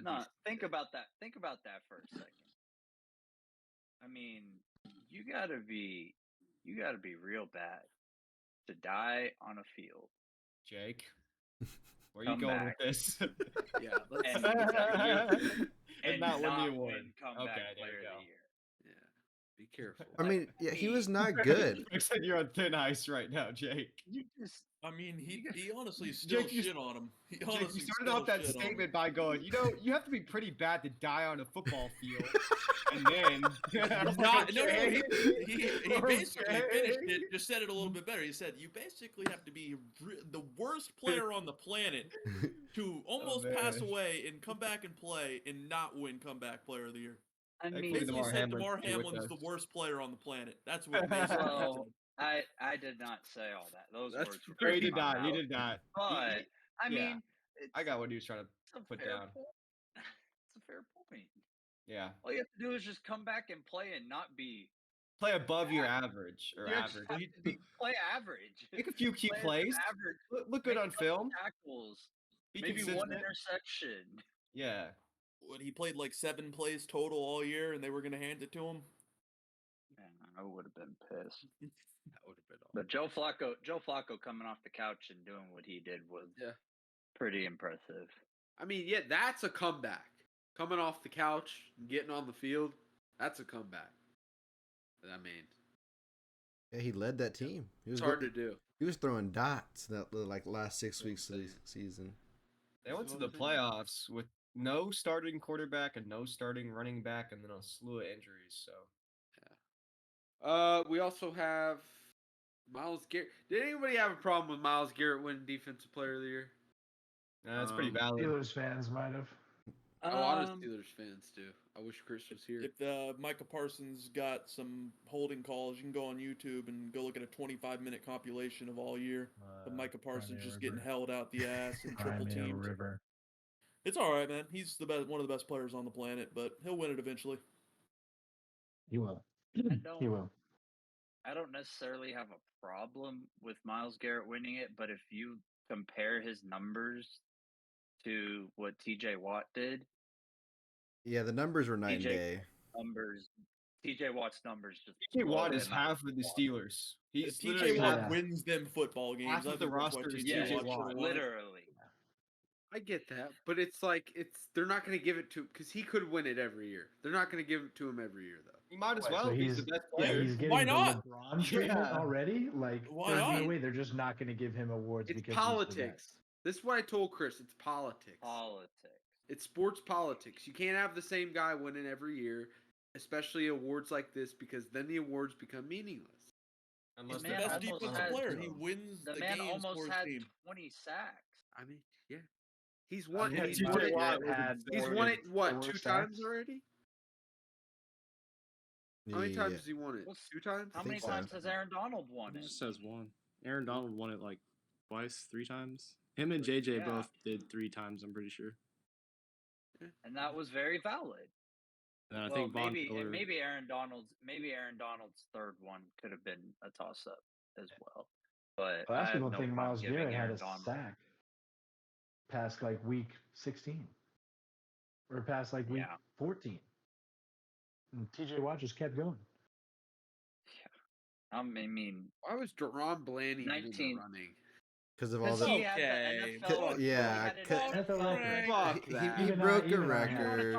No, think about that. Think about that for a second. I mean, you gotta be real bad to die on a field. Jake, where are you Come going back. with this? Yeah, let's. And, And not win the not award. win comeback Okay, there player you of go. the year. Yeah. Be careful. I mean, yeah, he was not good. I said you're on thin ice right now, Jake. You just I mean, he honestly still Jake, you- shit on him. He Jake, honestly you started off still that shit on him. statement by going, you have to be pretty bad to die on a football field. And then He's not, no, he Okay. basically finished it, just said it a little bit better. He said, you basically have to be the worst player on the planet to almost pass man. away and come back and play and not win comeback player of the year. I Actually, mean, Basically DeMar said Hamlin's DeMar here with Hamlin's the us. worst player on the planet. That's what it basically well, said. I did not say all that. Those That's words were No, he from did my not. He mouth. did not. But I yeah. mean, I got what he was trying to it's a put fair down. point. It's a fair point. Yeah. All you have to do is just come back and play and not be Play above your average or you just average. have to play average. Make a few key Play as plays. Average. Look good Make on a couple film. Tackles. Be Maybe one consistent. interception. Yeah. What, he played like 7 plays total all year, and they were going to hand it to him? Man, I would have been pissed. That would have been all. But Joe Flacco coming off the couch and doing what he did was pretty impressive. I mean, yeah, that's a comeback. Coming off the couch and getting on the field, that's a comeback. I mean, Yeah, he led that team. He was it's hard to do. He was throwing dots that like last 6 weeks of the season. They went to the playoffs with no starting quarterback and no starting running back, and then a slew of injuries. So We also have Myles Garrett. Did anybody have a problem with Myles Garrett winning Defensive Player of the Year? That's pretty valid. Steelers fans might have. A lot of Steelers fans do. I wish Chris was here. If Micah Parsons got some holding calls, you can go on YouTube and go look at a 25-minute compilation of all year of Micah Parsons just getting held out the ass and triple teamed. It's all right, man. He's the best, one of the best players on the planet, but he'll win it eventually. He will. He will. I don't necessarily have a problem with Myles Garrett winning it, but if you compare his numbers to what TJ Watt did. Yeah, the numbers were night and day. TJ Watt's numbers just. TJ Watt is half of the Steelers. He's TJ Watt wins them football games. Half of the roster is TJ Watt. Literally. I get that, but it's like they're not going to give it to because he could win it every year. They're not going to give it to him every year though. He might as well. So he's the best player. He's getting Why not? The LeBron treatment already. Like, why there's not? no way they're just not going to give him awards It's because politics. This is what I told Chris. It's politics. It's sports politics. You can't have the same guy winning every year, especially awards like this, because then the awards become meaningless. He's the best defensive player. He wins the man games almost for his had team. 20 sacks. I mean, yeah. He's won. Yeah, He's won it. He's won it. What? 4 2 sacks? times already? How many times Yeah. has he won it? 2 times? How many times has Aaron Donald won He it? just has one. Aaron Donald won it like twice, 3 times. Him and JJ both did 3 times, I'm pretty sure. And that was very valid. And I think Von maybe Miller, maybe Aaron Donald's third one could have been a toss up as well. But Well, I that's have people no think problem Myles giving Garrett had Aaron a Donald. sack past like week 16 or past like week 14. And TJ Watt just kept going. I mean, why was Deron Bland even in 19 the running? Because of all because the he had the NFL. yeah, he had an NFL record. Fuck he that. broke a even I record.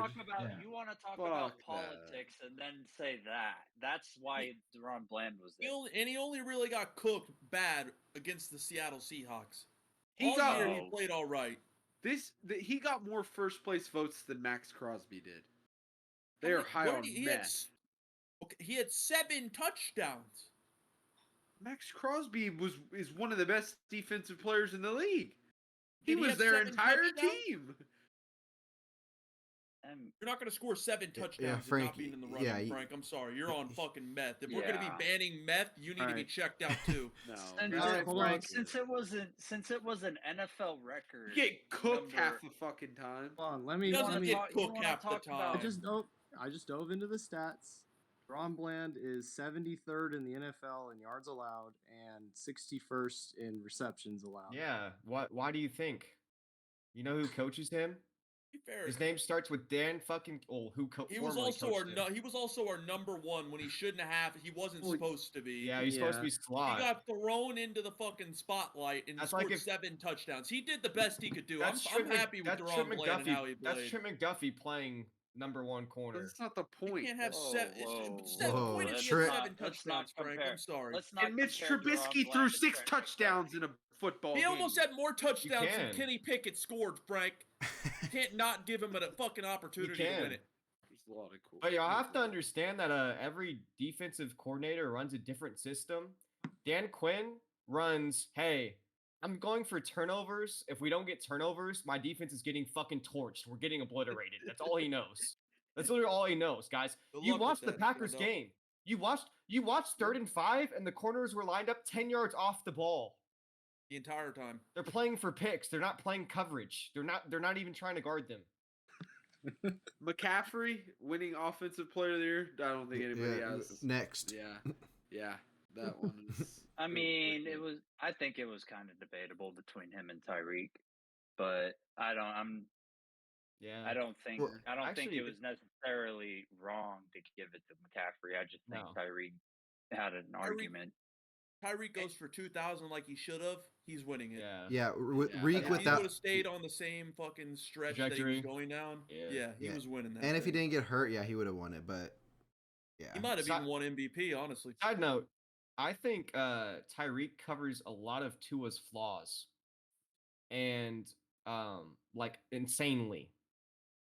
You want to talk about politics and then say that. That's why Deron Bland was there. He only really got cooked bad against the Seattle Seahawks. He played all right. He got more first place votes than Max Crosby did. They are high on meth. He had 7 touchdowns. Max Crosby is one of the best defensive players in the league. He was their entire team. You're not going to score 7 touchdowns and not being in the running, Frank. I'm sorry. You're on fucking meth. If we're going to be banning meth, you need to be checked out too. No. Since it was an NFL record, you get cooked half the fucking time. Hold on, let me get cooked half the time. I just dove into the stats. Deron Bland is 73rd in the NFL in yards allowed and 61st in receptions allowed. Yeah. Why do you think? You know who coaches him? Fair. His name starts with Dan fucking. He was also our number 1 when he shouldn't have. He wasn't supposed to be. Yeah, he's supposed to be slot. He got thrown into the fucking spotlight and scored 7 touchdowns. He did the best he could do. I'm happy with Deron Bland and how he played. That's Trent McDuffie playing number 1 corner. That's not the point. You can't have 7 touchdowns, Frank. I'm sorry. And Mitch Trubisky threw 6 touchdowns in a football game. He almost had more touchdowns than Kenny Pickett scored, Frank. You can't not give him a fucking opportunity to win it. There's a lot of cool. But y'all have to understand that every defensive coordinator runs a different system. Dan Quinn runs, hey, I'm going for turnovers. If we don't get turnovers, my defense is getting fucking torched. We're getting obliterated. That's all he knows. That's literally all he knows, guys. You watched the Packers game. You watched 3rd and 5, and the corners were lined up 10 yards off the ball. The entire time. They're playing for picks. They're not playing coverage. They're not even trying to guard them. McCaffrey winning offensive player of the year. I don't think anybody has. Next. Yeah, that one is. I mean, I think it was kind of debatable between him and Tyreek, but I don't think it was necessarily wrong to give it to McCaffrey. I just think Tyreek had an argument. Tyreek goes for 2,000 like he should have. He's winning it. Yeah. Reek without. If he would have stayed on the same fucking stretch that he was going down. He was winning that. And if he didn't get hurt, he would have won it. But he might have even won MVP. Honestly. Side note: I think Tyreek covers a lot of Tua's flaws, and like insanely.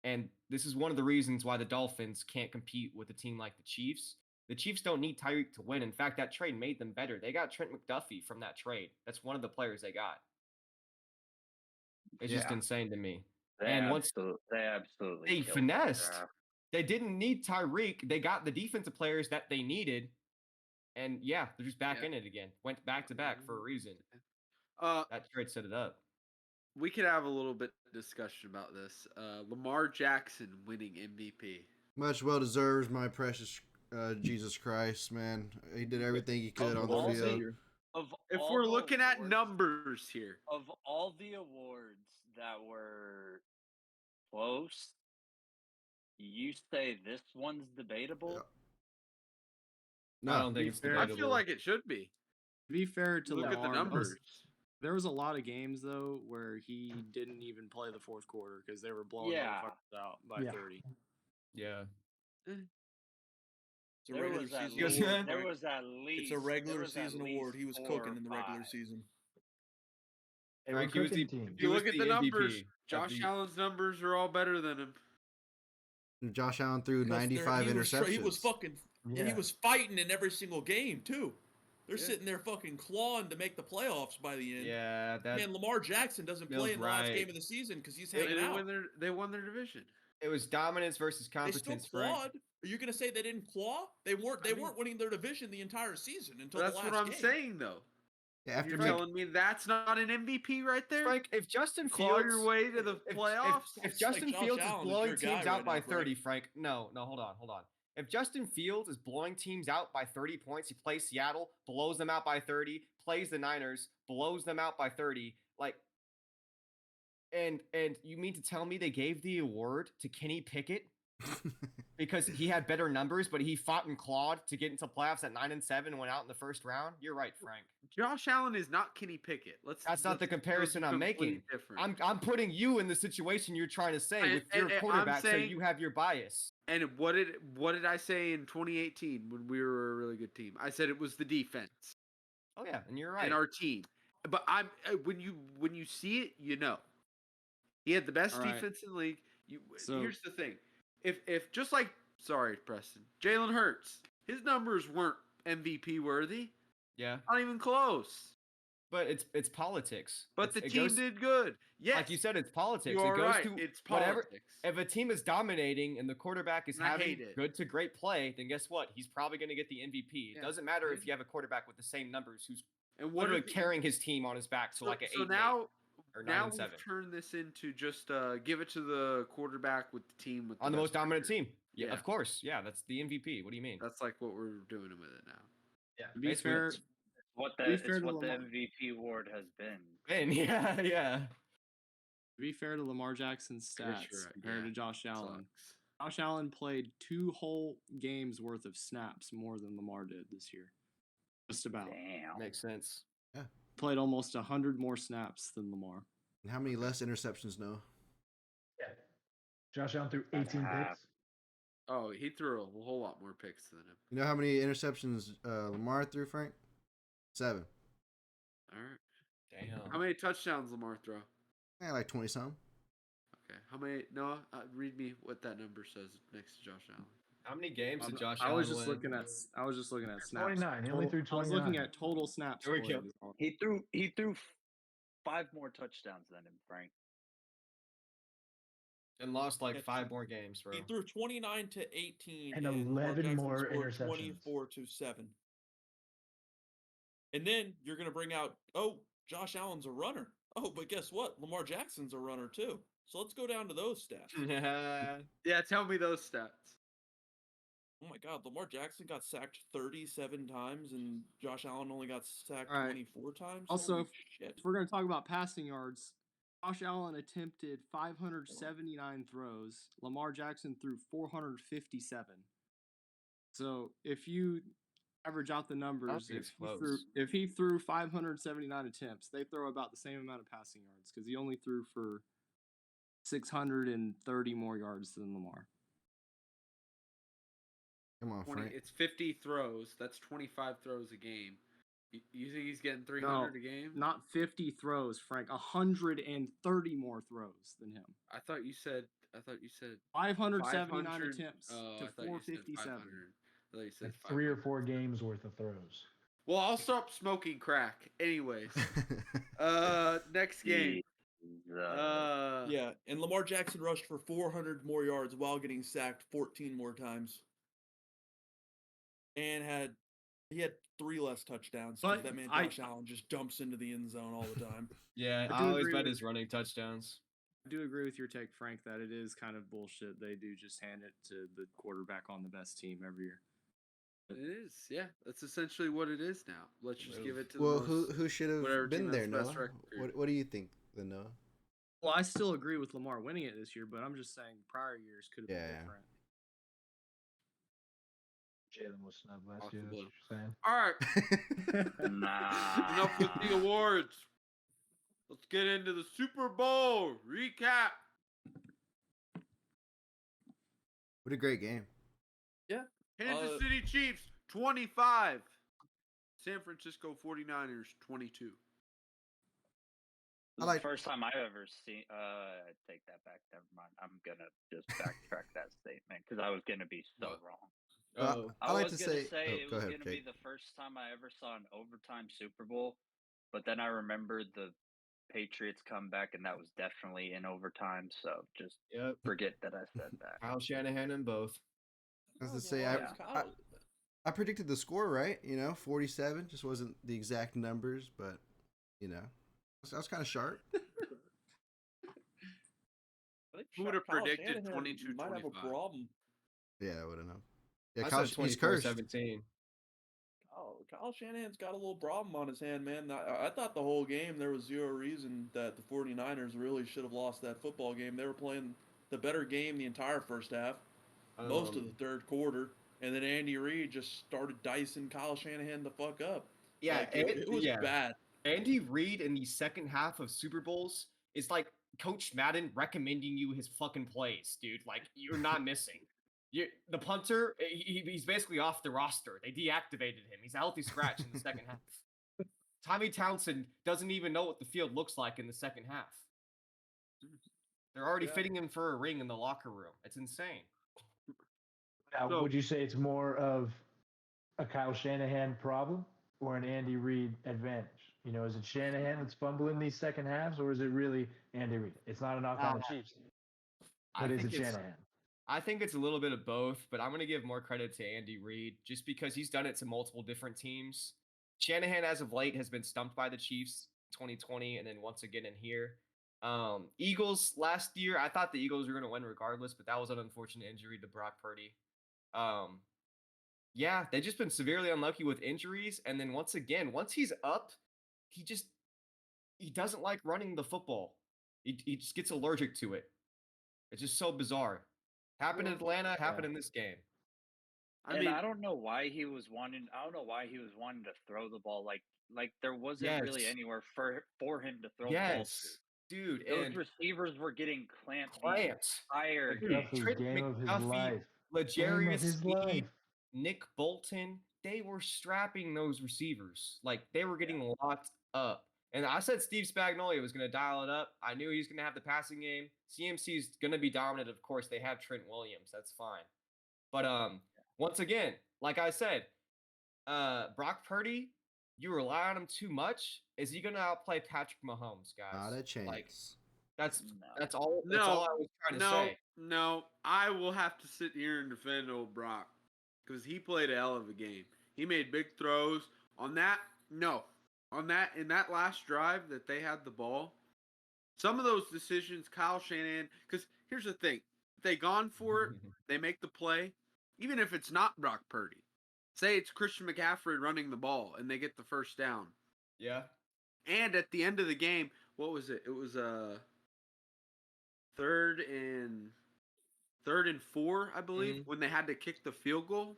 And this is one of the reasons why the Dolphins can't compete with a team like the Chiefs, The Chiefs don't need Tyreek to win. In fact, that trade made them better. They got Trent McDuffie from that trade. That's one of the players they got. It's just insane to me. They absolutely they killed finessed, the draft. they didn't need Tyreek. They got the defensive players that they needed. And yeah, they're just back in it again. Went back to back for a reason. That trade set it up. We could have a little bit of discussion about this. Lamar Jackson winning MVP. Much well deserved, my precious Jesus Christ, man. He did everything he could on the field. If we're looking at numbers here. Of all the awards that were close, you say this one's debatable? Yeah. No, I don't think it's debatable. I feel like it should be. To be fair to Look Lamar, at the numbers. There was a lot of games though where he didn't even play the fourth quarter because they were blowing motherfuckers out by 30. Yeah. It's a regular season award. There was at least. It's a regular season award. He was cooking in the regular season. Frank, he was the, if you look at the numbers, Josh Allen's numbers are all better than him. Josh Allen threw 95 interceptions. He was fucking. Yeah. He was fighting in every single game too. They're sitting there fucking clawing to make the playoffs by the end. Yeah, that. And Lamar Jackson doesn't play in the last game of the season because he's hanging out. They won their division. It was dominance versus competence. They still clawed. Are you going to say they didn't claw? They weren't winning their division the entire season until the last game. That's what I'm saying, though. Yeah, you're telling me that's not an MVP right there? Frank, if Justin claw Fields your way to the playoffs, if Justin Fields is blowing teams out by 30, Frank, no, hold on. If Justin Fields is blowing teams out by 30 points, he plays Seattle, blows them out by 30, plays the Niners, blows them out by 30, like, and you mean to tell me they gave the award to Kenny Pickett because he had better numbers, but he fought and clawed to get into playoffs at 9-7 and went out in the first round? You're right, Frank. Josh Allen is not Kenny Pickett. That's not the comparison I'm making. Different. I'm putting you in the situation you're trying to say with your quarterback, so you have your bias. And what did I say in 2018 when we were a really good team? I said it was the defense. Oh yeah, and you're right. And our team. But when you see it, you know. He had the best defense in the league. Here's the thing. If just like Preston, Jalen Hurts, his numbers weren't MVP worthy. Yeah. Not even close. But it's politics. But the team did good. Yes. Like you said, it's politics. You're it goes right. to it's whatever. politics. If a team is dominating and the quarterback is having good to great play, then guess what? He's probably going to get the MVP. It doesn't matter if you have a quarterback with the same numbers who's literally carrying his team on his back to like an 8-8 or 9-7. Now we've turned this into just give it to the quarterback with the team with on the most dominant team. Yeah, of course. Yeah, that's the MVP. What do you mean? That's like what we're doing with it now. Yeah, to be fair. What the MVP award has been. Yeah. To be fair to Lamar Jackson's stats compared to Josh Allen, Josh Allen played 2 whole games worth of snaps more than Lamar did this year. Just about. Damn. Makes sense. Yeah. Played almost 100 more snaps than Lamar. And how many less interceptions, Noah? Yeah. Josh Allen threw 18 picks. Oh, he threw a whole lot more picks than him. You know how many interceptions Lamar threw, Frank? 7. All right. Damn. How many touchdowns Lamar throw? Like 20-some. Okay. How many? Noah, read me what that number says next to Josh Allen. How many games did Josh Allen win? I was just looking at snaps. 29. He only threw 29. I was looking at total snaps. He threw 5 more touchdowns than him, Frank. And lost like 5 more games, bro. He threw 29 to 18 and 11 more interceptions. 24-7. And then you're going to bring out, Josh Allen's a runner. Oh, but guess what? Lamar Jackson's a runner too. So let's go down to those stats. Yeah, tell me those stats. Oh my God, Lamar Jackson got sacked 37 times and Josh Allen only got sacked 24 times? Also, if we're going to talk about passing yards, Josh Allen attempted 579 throws. Lamar Jackson threw 457. So if you average out the numbers, if he threw 579 attempts, they throw about the same amount of passing yards because he only threw for 630 more yards than Lamar. Come on, Frank. It's 50 throws. That's 25 throws a game. You think he's getting 300 a game? Not 50 throws, Frank. 130 more throws than him. I thought you said 579 attempts to 457. Like you said, like 3 or 4 games worth of throws. Well, I'll stop smoking crack. Anyways, next game. Yeah, and Lamar Jackson rushed for 400 more yards while getting sacked 14 more times, and he had 3 less touchdowns because that man Josh Allen just jumps into the end zone all the time. Yeah, I always bet his running touchdowns. I do agree with your take, Frank, that it is kind of bullshit. They do just hand it to the quarterback on the best team every year. It is, yeah. That's essentially what it is now. Let's just give it to well, the most, who should have been there, Noah? What do you think, then, Noah? Well, I still agree with Lamar winning it this year, but I'm just saying prior years could have been different. Jalen was snubbed last year. That's what you're saying. All right. Enough with the awards. Let's get into the Super Bowl recap. What a great game. Yeah. Kansas City Chiefs 25. San Francisco 49ers 22. This is the first time I've ever seen. I take that back. Never mind. I'm gonna just backtrack that statement because I was gonna be so wrong. I was gonna say it was gonna be the first time I ever saw an overtime Super Bowl, but then I remembered the Patriots come back, and that was definitely in overtime. So just forget that I said that. Kyle Shanahan and both. I was to say I predicted the score right. 47. Just wasn't the exact numbers, but I was kind of sharp. Who would have predicted 22-25? Might have a problem. Yeah, I wouldn't know. Yeah, I said 24-17. Oh, Kyle Shanahan's got a little problem on his hand, man. I thought the whole game there was zero reason that the 49ers really should have lost that football game. They were playing the better game the entire first half, most of the third quarter, and then Andy Reid just started dicing Kyle Shanahan the fuck up. Yeah, it was bad. Andy Reid in the second half of Super Bowls is like Coach Madden recommending you his fucking plays, dude. Like, you're not missing. The punter, he's basically off the roster. They deactivated him. He's a healthy scratch in the second half. Tommy Townsend doesn't even know what the field looks like in the second half. They're already fitting him for a ring in the locker room. It's insane. Now, would you say it's more of a Kyle Shanahan problem or an Andy Reid advantage? Is it Shanahan that's fumbling these second halves, or is it really Andy Reid? It's not a knock on the Chiefs, but is it Shanahan? I think it's a little bit of both, but I'm going to give more credit to Andy Reid just because he's done it to multiple different teams. Shanahan, as of late, has been stumped by the Chiefs 2020 and then once again in here. Eagles last year, I thought the Eagles were going to win regardless, but that was an unfortunate injury to Brock Purdy. Yeah, they've just been severely unlucky with injuries. And then once he's up, he doesn't like running the football. He just gets allergic to it. It's just so bizarre. Happened in Atlanta, happened in this game. I don't know why he was wanting to throw the ball. Like there wasn't really anywhere for him to throw the ball to. Dude, those receivers were getting clamped. Tired. Trent McDuffie, L'Jarius Sneed, Nick Bolton, they were strapping those receivers. Like, they were getting locked up. And I said Steve Spagnuolo was going to dial it up. I knew he was going to have the passing game. CMC is going to be dominant, of course. They have Trent Williams. That's fine. But once again, like I said, Brock Purdy, you rely on him too much. Is he going to outplay Patrick Mahomes, guys? Not a chance. Like, that's all I was trying to say. No, I will have to sit here and defend old Brock because he played a hell of a game. He made big throws on that. In that last drive that they had the ball, some of those decisions, Kyle Shanahan, because here's the thing. If they gone for it, they make the play, even if it's not Brock Purdy. Say it's Christian McCaffrey running the ball, and they get the first down. Yeah. And at the end of the game, what was it? It was third and 4, I believe, when they had to kick the field goal.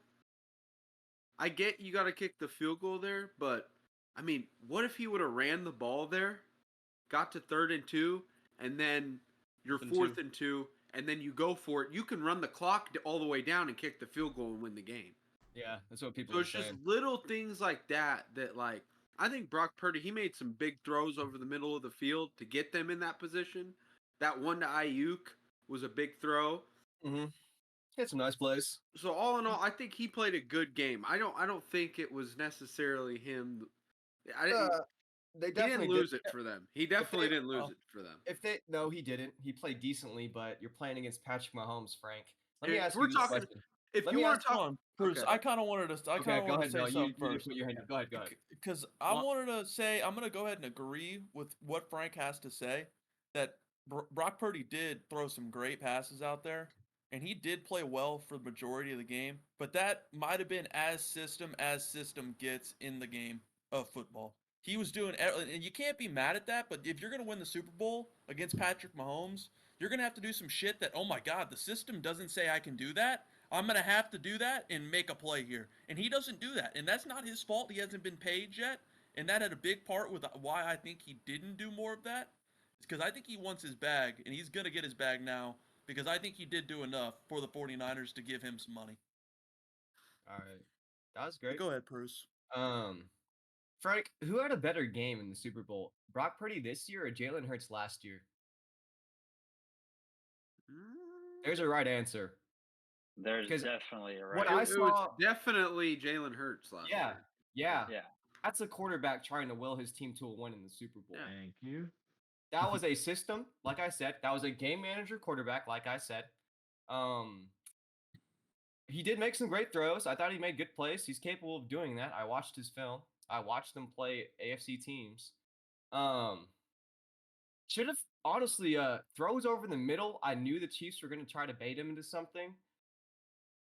I get you got to kick the field goal there, but I mean, what if he would have ran the ball there, got to 3rd and 2, and then you're 4th and 2, and then you go for it? You can run the clock all the way down and kick the field goal and win the game. Yeah, that's what people are saying. So it's just little things like that, like, I think Brock Purdy, he made some big throws over the middle of the field to get them in that position. That one to Ayuk was a big throw. Mm-hmm. Hit some nice plays. So all in all, I think he played a good game. I don't think it was necessarily him. They He definitely didn't lose it for them. He definitely didn't lose it for them. No, he didn't. He played decently, but you're playing against Patrick Mahomes, Frank. Let me ask We're you this talking. question. If Let you me want ask to talk, Bruce, okay. I kind of wanted to. I kind of wanted to say something first. Put your hand. Go ahead. Because I wanted to say, I'm going to go ahead and agree with what Frank has to say. That Brock Purdy did throw some great passes out there, and he did play well for the majority of the game. But that might have been as system gets in the game of football. He was doing, and you can't be mad at that. But if you're going to win the Super Bowl against Patrick Mahomes, you're going to have to do some shit that, oh my God, the system doesn't say I can do that. I'm going to have to do that and make a play here. And he doesn't do that. And that's not his fault. He hasn't been paid yet. And that had a big part with why I think he didn't do more of that. It's because I think he wants his bag, and he's going to get his bag now because I think he did do enough for the 49ers to give him some money. All right. That was great. Go ahead, Bruce. Frank, who had a better game in the Super Bowl? Brock Purdy this year or Jalen Hurts last year? There's a right answer. There's definitely a right what answer. It was definitely Jalen Hurts last year. Yeah. That's a quarterback trying to will his team to a win in the Super Bowl. Thank you. That was a system, like I said. That was a game manager quarterback, like I said. He did make some great throws. I thought he made good plays. He's capable of doing that. I watched his film. I watched them play AFC teams. Should have honestly throws over the middle. I knew the Chiefs were going to try to bait him into something.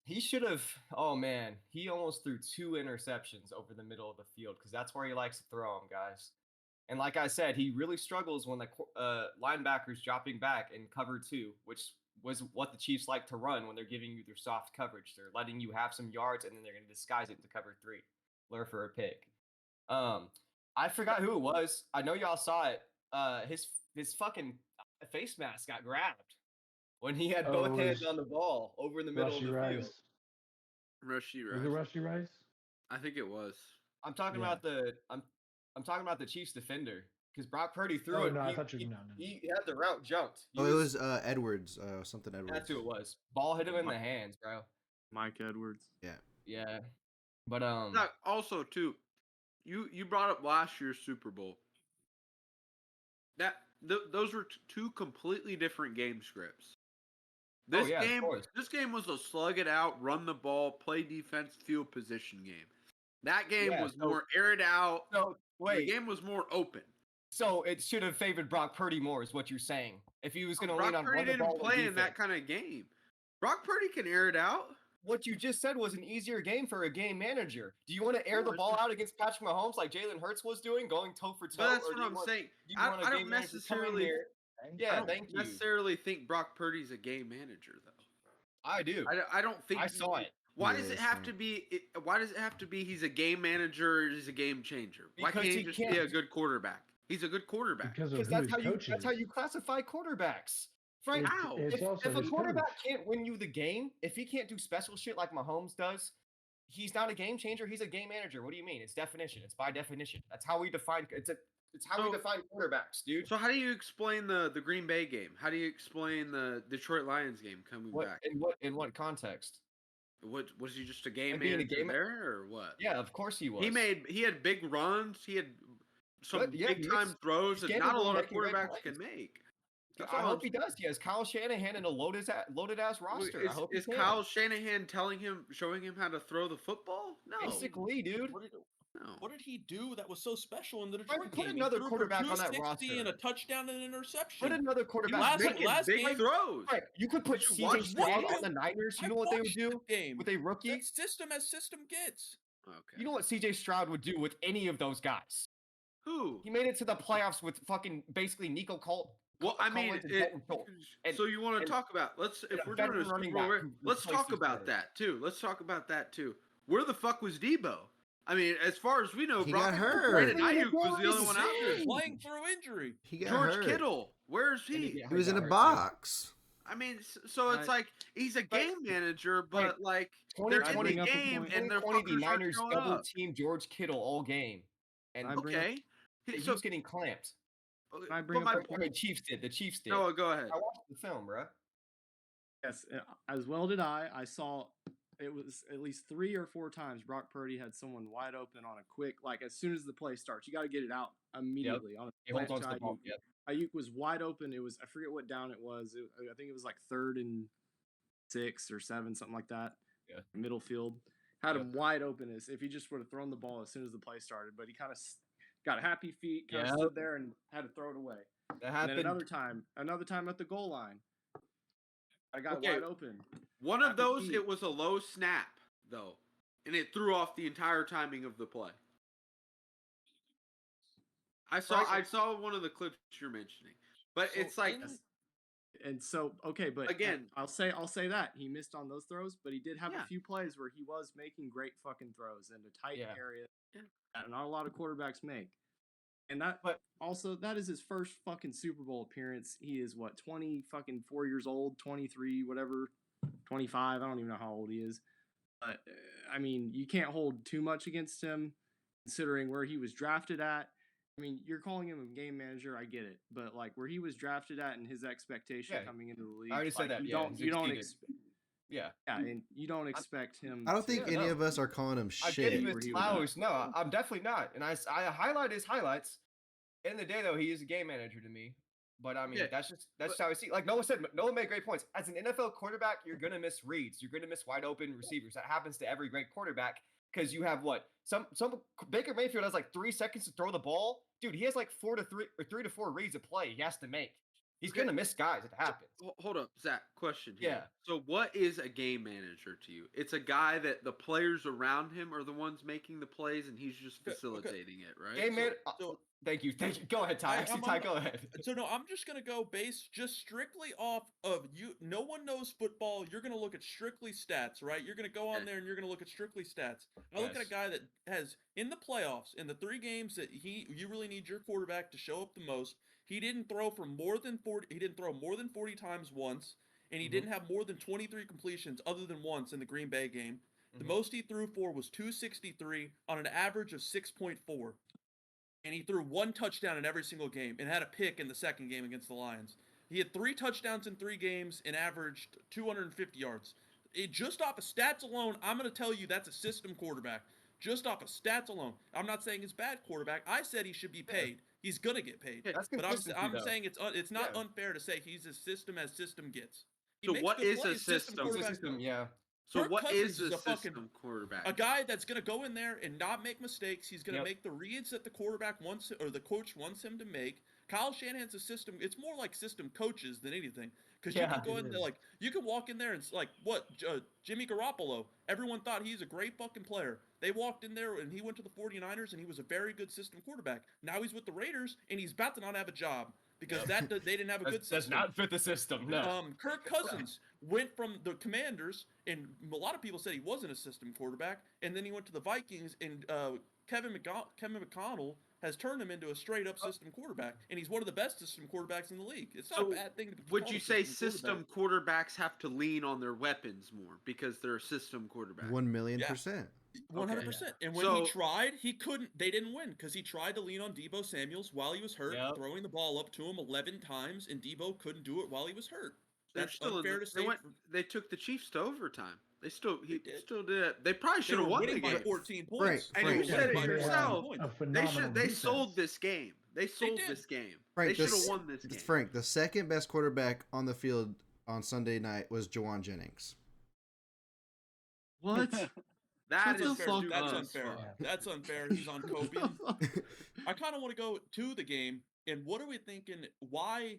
He should have. Oh man, he almost threw 2 interceptions over the middle of the field because that's where he likes to throw them, guys. And like I said, he really struggles when the linebackers dropping back in cover 2, which was what the Chiefs like to run when they're giving you their soft coverage. They're letting you have some yards, and then they're going to disguise it into cover 3, lure for a pick. I forgot who it was. I know y'all saw it. His fucking face mask got grabbed when he had both hands on the ball over in the middle of the field. Rushy Rice. Was it Rushy Rice? I think it was. I'm talking about I'm talking about the Chiefs defender because Brock Purdy threw it. No, I he, thought you. he, No. he had the route jumped. It was Edwards. Something Edwards. That's who it was. Ball hit him in the hands, bro. Mike Edwards. Yeah. But also too, you brought up last year's Super Bowl. Those were 2 completely different game scripts. This game was a slug it out, run the ball, play defense, field position game. That game was more aired out. So wait, the game was more open. So it should have favored Brock Purdy more, is what you're saying. If he was going to lean on Brock Purdy didn't play in that kind of game. Brock Purdy can air it out. What you just said was an easier game for a game manager. Do you want to air the ball out against Patrick Mahomes like Jalen Hurts was doing, going toe for toe? That's what I'm saying. I don't necessarily. necessarily think Brock Purdy's a game manager, though. I do. I don't think I saw it. Why does it have to be? Why does it have to be? He's a game manager. Or he's a game changer. Why can't he just be a good quarterback? He's a good quarterback. Because that's how you classify quarterbacks. Frank, if a quarterback can't win you the game, if he can't do special shit like Mahomes does, he's not a game changer. He's a game manager. What do you mean? It's definition. It's by definition. That's how we define. It's how we define quarterbacks, dude. So how do you explain the Green Bay game? How do you explain the Detroit Lions game coming back? In what context? What was he just a game manager there or what? Yeah, of course he was. He had big runs. He had some big time throws that not a lot of quarterbacks can make. I hope he does. He has Kyle Shanahan and a loaded ass roster. Is Kyle Shanahan showing him how to throw the football? No. Basically, dude. What did he do that was so special in the Detroit game? Put another quarterback on that roster and a touchdown and an interception. Put another quarterback. Last game throws. Right. You could put CJ Stroud on the Niners. You know what they would do with a rookie? That's system as system gets. Okay. You know what CJ Stroud would do with any of those guys? Who? He made it to the playoffs with fucking basically Nico Colt. Well, I mean, so you want to talk about? If we're doing a Super Bowl, let's talk about that too. Where the fuck was Debo? I mean, as far as we know, he got hurt. Brandon Ayuk was the only one out there playing through injury. He got George hurt. Kittle, where's he? He was in a box. I mean, so it's like he's a game manager, but like they're in the game and they're the Niners double team George Kittle all game. And he was getting clamped. I bring up the Chiefs did. The Chiefs did. No, go ahead. I watched the film, bro. Yeah, Yes, as well did I. I saw it was at least 3 or 4 times Brock Purdy had someone wide open on a quick, like as soon as the play starts, you got to get it out immediately. On a He holds slant on to the ball. Yep. Ayuk was wide open. It was, I forget what down it was. I think it was like 3rd and 6 or 7, something like that. Yeah. Middle field. Had him wide open as if he just would have thrown the ball as soon as the play started, but he kind of got happy feet, kind of stood there and had to throw it away. That happened. And then another time at the goal line, I got wide open. One of those, it was a low snap, though, and it threw off the entire timing of the play. I saw one of the clips you're mentioning, but it's like, and so okay, but again, I'll say that he missed on those throws, but he did have a few plays where he was making great fucking throws in a tight area that not a lot of quarterbacks make. And that is his first fucking Super Bowl appearance. He is 24 years old, 23, whatever, 25. I don't even know how old he is. But I mean, you can't hold too much against him, considering where he was drafted at. I mean, you're calling him a game manager, I get it, but like where he was drafted at and his expectation coming into the league, I already said that. And you don't expect him. I don't think any of us are calling him shit. I give him his flowers. No, I'm definitely not. And I highlight his highlights. In the day, though, he is a game manager to me. But I mean, that's how I see. Like Noah said, Noah made great points. As an NFL quarterback, you're gonna miss reads. You're gonna miss wide open receivers. That happens to every great quarterback because you have some Baker Mayfield has like 3 seconds to throw the ball. Dude, he has like 3 to 4 reads a play he has to make. He's gonna miss guys. It happens. Hold up, Zach. Question here. Yeah. So, what is a game manager to you? It's a guy that the players around him are the ones making the plays, and he's just facilitating it, right? Game manager. Thank you. Go ahead, Ty. Ty, go ahead. So no, I'm just gonna go just strictly off of you. No one knows football. You're gonna look at strictly stats, right? You're gonna go on there and you're gonna look at strictly stats. I look at a guy that has in the playoffs, in the 3 games that you really need your quarterback to show up the most. He didn't throw for more than 40. He didn't throw more than 40 times once, and he didn't have more than 23 completions other than once in the Green Bay game. The most he threw for was 263 on an average of 6.4. And he threw 1 touchdown in every single game and had a pick in the second game against the Lions. He had 3 touchdowns in 3 games and averaged 250 yards. Just off of stats alone, I'm going to tell you that's a system quarterback. Just off of stats alone. I'm not saying he's a bad quarterback. I said he should be paid. He's going to get paid. But I'm saying it's not unfair to say he's as system as system gets. So what is a system? So what is a system quarterback? A guy that's going to go in there and not make mistakes. He's going to make the reads that the quarterback wants or the coach wants him to make. Kyle Shanahan's a system. It's more like system coaches than anything. Because you can go in there, you can walk in there and Jimmy Garoppolo. Everyone thought he's a great fucking player. They walked in there and he went to the 49ers and he was a very good system quarterback. Now he's with the Raiders and he's about to not have a job. Because they didn't have a good system. Does not fit the system, no. Kirk Cousins went from the Commanders, and a lot of people said he wasn't a system quarterback, and then he went to the Vikings, and Kevin McConnell has turned him into a straight-up system quarterback, and he's one of the best system quarterbacks in the league. It's not a bad thing to be Would you say system quarterbacks have to lean on their weapons more because they're a system quarterback? 1,000,000%. 100%. And when he tried, he couldn't. They didn't win because he tried to lean on Deebo Samuels while he was hurt, throwing the ball up to him 11 times, and Deebo couldn't do it while he was hurt. That's unfair to say. They took the Chiefs to overtime. He still did it. They probably should have won the game by 14 points. And you said it yourself. They sold this game. They sold this game. They should have won this game. Frank, the second best quarterback on the field on Sunday night was Jawan Jennings. What? That's unfair. That's unfair. He's on Copium. I kind of want to go to the game. And what are we thinking? Why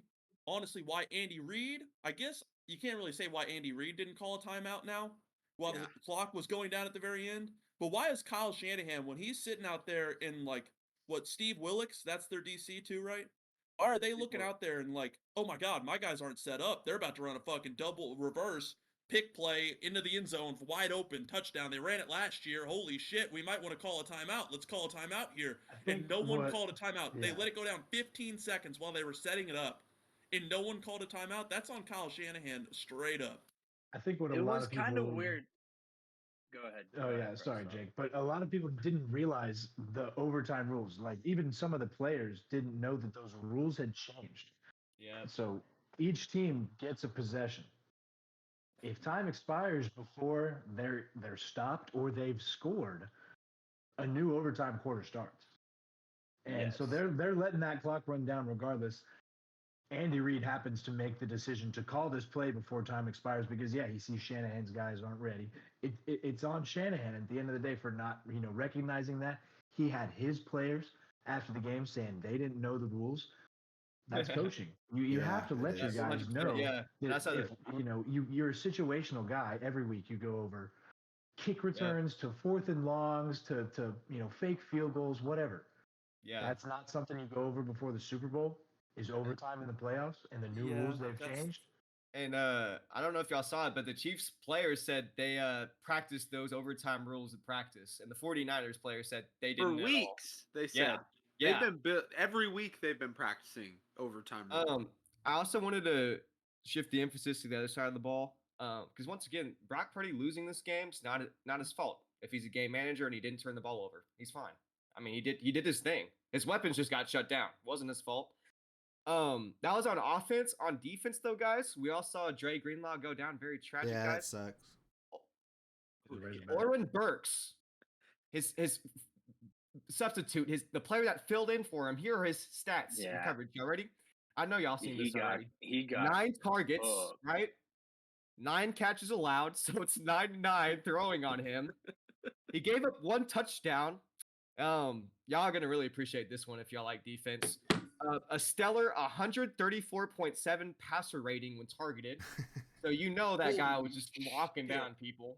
Andy Reid? I guess you can't really say why Andy Reid didn't call a timeout now while the clock was going down at the very end. But why is Kyle Shanahan, when he's sitting out there in Steve Willicks, that's their DC too, right? Why are they looking out there and oh my God, my guys aren't set up. They're about to run a fucking double reverse pick play into the end zone, wide open touchdown. They ran it last year. Holy shit, we might want to call a timeout. Let's call a timeout here. And no one called a timeout. Yeah. They let it go down 15 seconds while they were setting it up, and no one called a timeout. That's on Kyle Shanahan straight up. I think what it a lot was of people, kind of weird. Go ahead. Oh yeah, sorry, Jake. But a lot of people didn't realize the overtime rules. Even some of the players didn't know that those rules had changed. Yeah. So each team gets a possession. if time expires before they're stopped or they've scored, a new overtime quarter starts. And so they're letting that clock run down regardless. Andy Reid happens to make the decision to call this play before time expires because he sees Shanahan's guys aren't ready. It's on Shanahan at the end of the day for not recognizing that. He had his players after the game saying they didn't know the rules. That's coaching. You have to let your guys know that if you're a situational guy. Every week you go over kick returns to 4th and longs to fake field goals, whatever. Yeah, That's not something you go over before the Super Bowl. Is overtime in the playoffs and the new rules they've changed. And I don't know if y'all saw it, but the Chiefs players said they practiced those overtime rules in practice, and the 49ers players said they didn't. For weeks, they said. They've been every week they've been practicing overtime rules. I also wanted to shift the emphasis to the other side of the ball because once again, Brock Purdy losing this game is not his fault. If he's a game manager and he didn't turn the ball over, he's fine. I mean, he did his thing. His weapons just got shut down. It wasn't his fault. That was on offense. On defense, though, guys, we all saw Dre Greenlaw go down. Very tragic. Yeah, guys. that sucks. Orwin Burks, his substitute, the player that filled in for him. Here are his stats and coverage. Y'all ready? I know y'all seen this already. He got 9 targets, right? 9 catches allowed, so it's 9-9 throwing on him. He gave up 1 touchdown. Y'all are gonna really appreciate this one if y'all like defense. A stellar 134.7 passer rating when targeted. So that guy was just locking down people.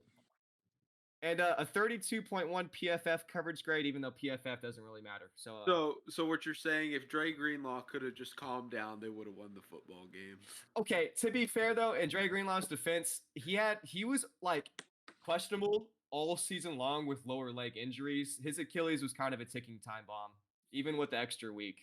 And a 32.1 PFF coverage grade, even though PFF doesn't really matter. So what you're saying, if Dre Greenlaw could have just calmed down, they would have won the football game. Okay, to be fair though, in Dre Greenlaw's defense, he was like questionable all season long with lower leg injuries. His Achilles was kind of a ticking time bomb, even with the extra week.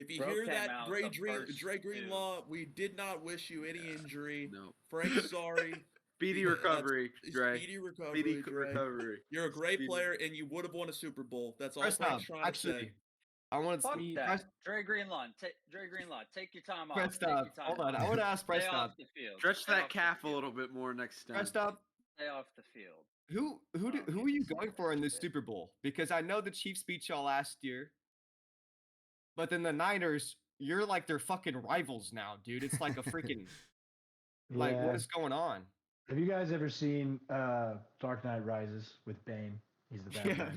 If you hear that, Dre Greenlaw, we did not wish you any injury. No. Frank, sorry. Speedy recovery, Dre. Speedy recovery. You're a great player, and you would have won a Super Bowl. That's all Frank's trying to say. I want to see Dre Greenlaw. Take your time off. Prestob, hold on. I want to ask Prestob. Stretch that calf a little bit more next time. Prestob, stay off the field. Who are you going for in this Super Bowl? Because I know the Chiefs beat y'all last year, but then the Niners, you're like their fucking rivals now, dude. It's like a freaking like what is going on? Have you guys ever seen Dark Knight Rises with Bane? He's the bad guy.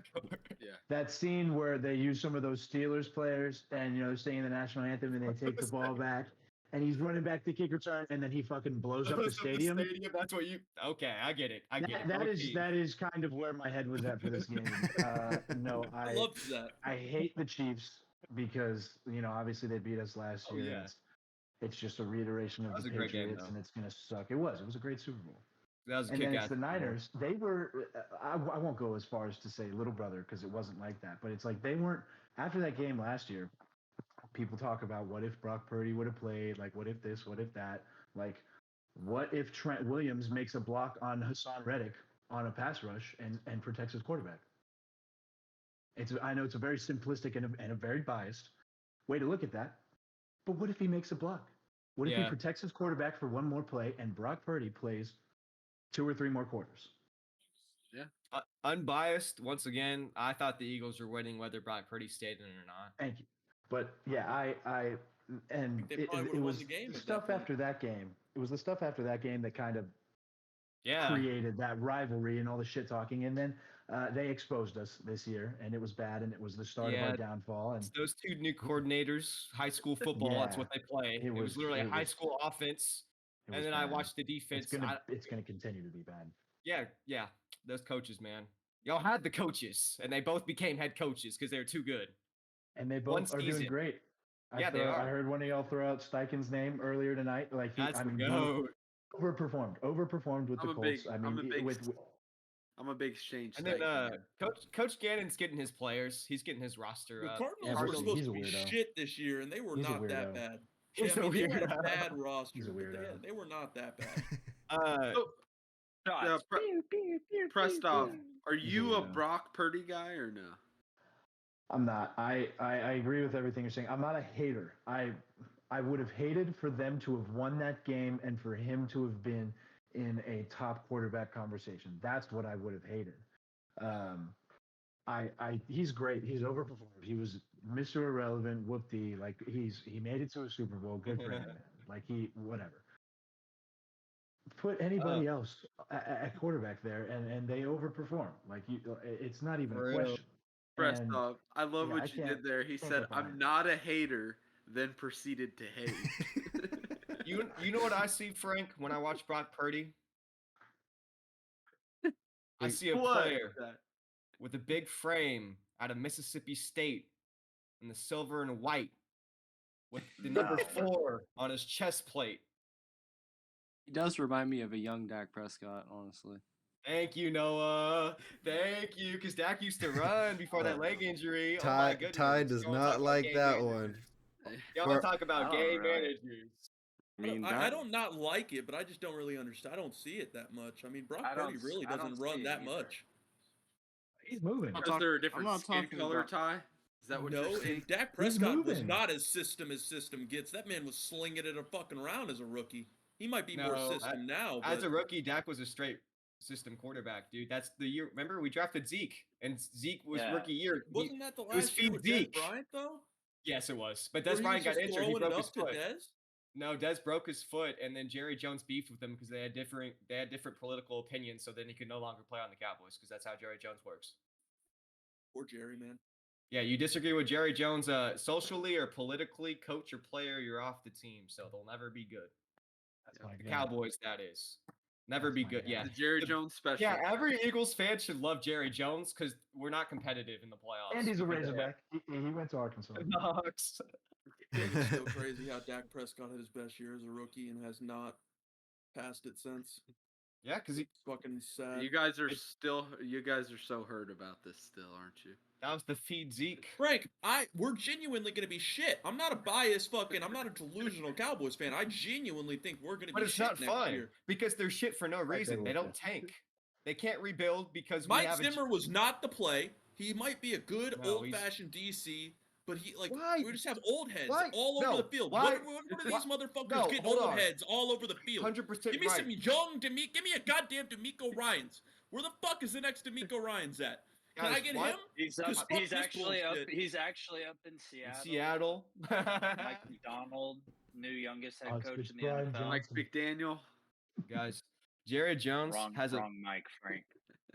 Yeah. That scene where they use some of those Steelers players and they're singing the national anthem and they take the ball back and he's running back the kick return and then he fucking blows up the stadium. That's what you. Okay, I get it. That is kind of where my head was at for this game. No, I love that. I hate the Chiefs because obviously they beat us last year. Yeah. It's just a reiteration of the Patriots, and it's gonna suck. It was a great Super Bowl. That was a and kick then ass. It's the Niners. They were. I won't go as far as to say little brother because it wasn't like that. But it's like they weren't after that game last year. People talk about what if Brock Purdy would have played, like what if this, what if that, like what if Trent Williams makes a block on Hassan Reddick on a pass rush and protects his quarterback. I know it's a very simplistic and a very biased way to look at that, but what if he makes a block? What if he protects his quarterback for one more play and Brock Purdy plays 2 or 3 more quarters? Yeah. Unbiased, once again, I thought the Eagles were winning whether Brock Purdy stayed in or not. Thank you. But yeah, it was the stuff after that game. It was the stuff after that game that kind of created that rivalry and all the shit talking. And then they exposed us this year, and it was bad, and it was the start of our downfall. And those 2 new coordinators, high school football, that's what they play. It was literally high school offense. And then I watched the defense. It's gonna continue to be bad. Yeah. Those coaches, man. Y'all had the coaches, and they both became head coaches because they were too good. And they both are doing great. They are. I heard one of y'all throw out Steichen's name earlier tonight. Like he overperformed with the Colts. I'm a big Shane. And then Coach Gannon's getting his players. He's getting his roster the up. Cardinals were supposed to be shit this year, and they were not that bad. They had a bad roster. They were not that bad. Prestob, are you a Brock Purdy guy or no? I'm not. I agree with everything you're saying. I'm not a hater. I would have hated for them to have won that game and for him to have been in a top quarterback conversation. That's what I would have hated. He's great. He's overperformed. He was Mr. Irrelevant. Whoop-dee. Like he made it to a Super Bowl. Good for him. Like whatever. Put anybody else at quarterback there, and they overperform. Like it's not even a question. Prestob, I love what you did there. He said, "I'm not a hater," then proceeded to hate. You know what I see, Frank, when I watch Brock Purdy? I see a player with a big frame out of Mississippi State in the silver and white with the number 4 on his chest plate. He does remind me of a young Dak Prescott, honestly. Thank you, Noah. Thank you, because Dak used to run before that leg injury. Ty does not like that one. Y'all want to talk about gay managers. I mean, I don't not like it, but I just don't really understand. I don't see it that much. I mean, Brock Purdy really doesn't run that much. He's moving. Is there a different skin color, Ty? Is that what you're saying? And Dak Prescott was not as system gets. That man was slinging it a fucking round as a rookie. He might be more system now. As a rookie, Dak was a straight system quarterback, dude. That's the year. Remember, we drafted Zeke, and Zeke was rookie year. Wasn't that the last year with Dez Bryant, though? Yes, it was. But Dez Bryant got injured. He broke his foot. No, Dez broke his foot, and then Jerry Jones beefed with him because they had different political opinions. So then he could no longer play on the Cowboys because that's how Jerry Jones works. Poor Jerry, man. Yeah, you disagree with Jerry Jones socially or politically, coach or player, you're off the team. So they'll never be good. That's the Cowboys, that is. Never be good. Yeah. The Jerry Jones special. Yeah, every Eagles fan should love Jerry Jones because we're not competitive in the playoffs. And he's a Razorback. He went to Arkansas. It's so crazy how Dak Prescott had his best year as a rookie and has not passed it since. Yeah, because he's fucking sad. You guys are so hurt about this still, aren't you? That was the feed Zeke. Frank, we're genuinely gonna be shit. I'm not a biased I'm not a delusional Cowboys fan. I genuinely think we're gonna be shit next year. But it's not fun because they're shit for no reason. They don't tank. They can't rebuild because Mike Zimmer was not the play. He might be a good old-fashioned DC, but we just have old heads all over the field. What are these motherfuckers getting old heads all over the field? 100% Give me some young give me a goddamn D'Amico Ryans. Where the fuck is the next D'Amico Ryans at? Can I get him? He's actually up in Seattle. Seattle. Mike McDonald, new youngest head coach in the NFL. Mike McDaniel. Guys, Jerry Jones wrong Mike Frank.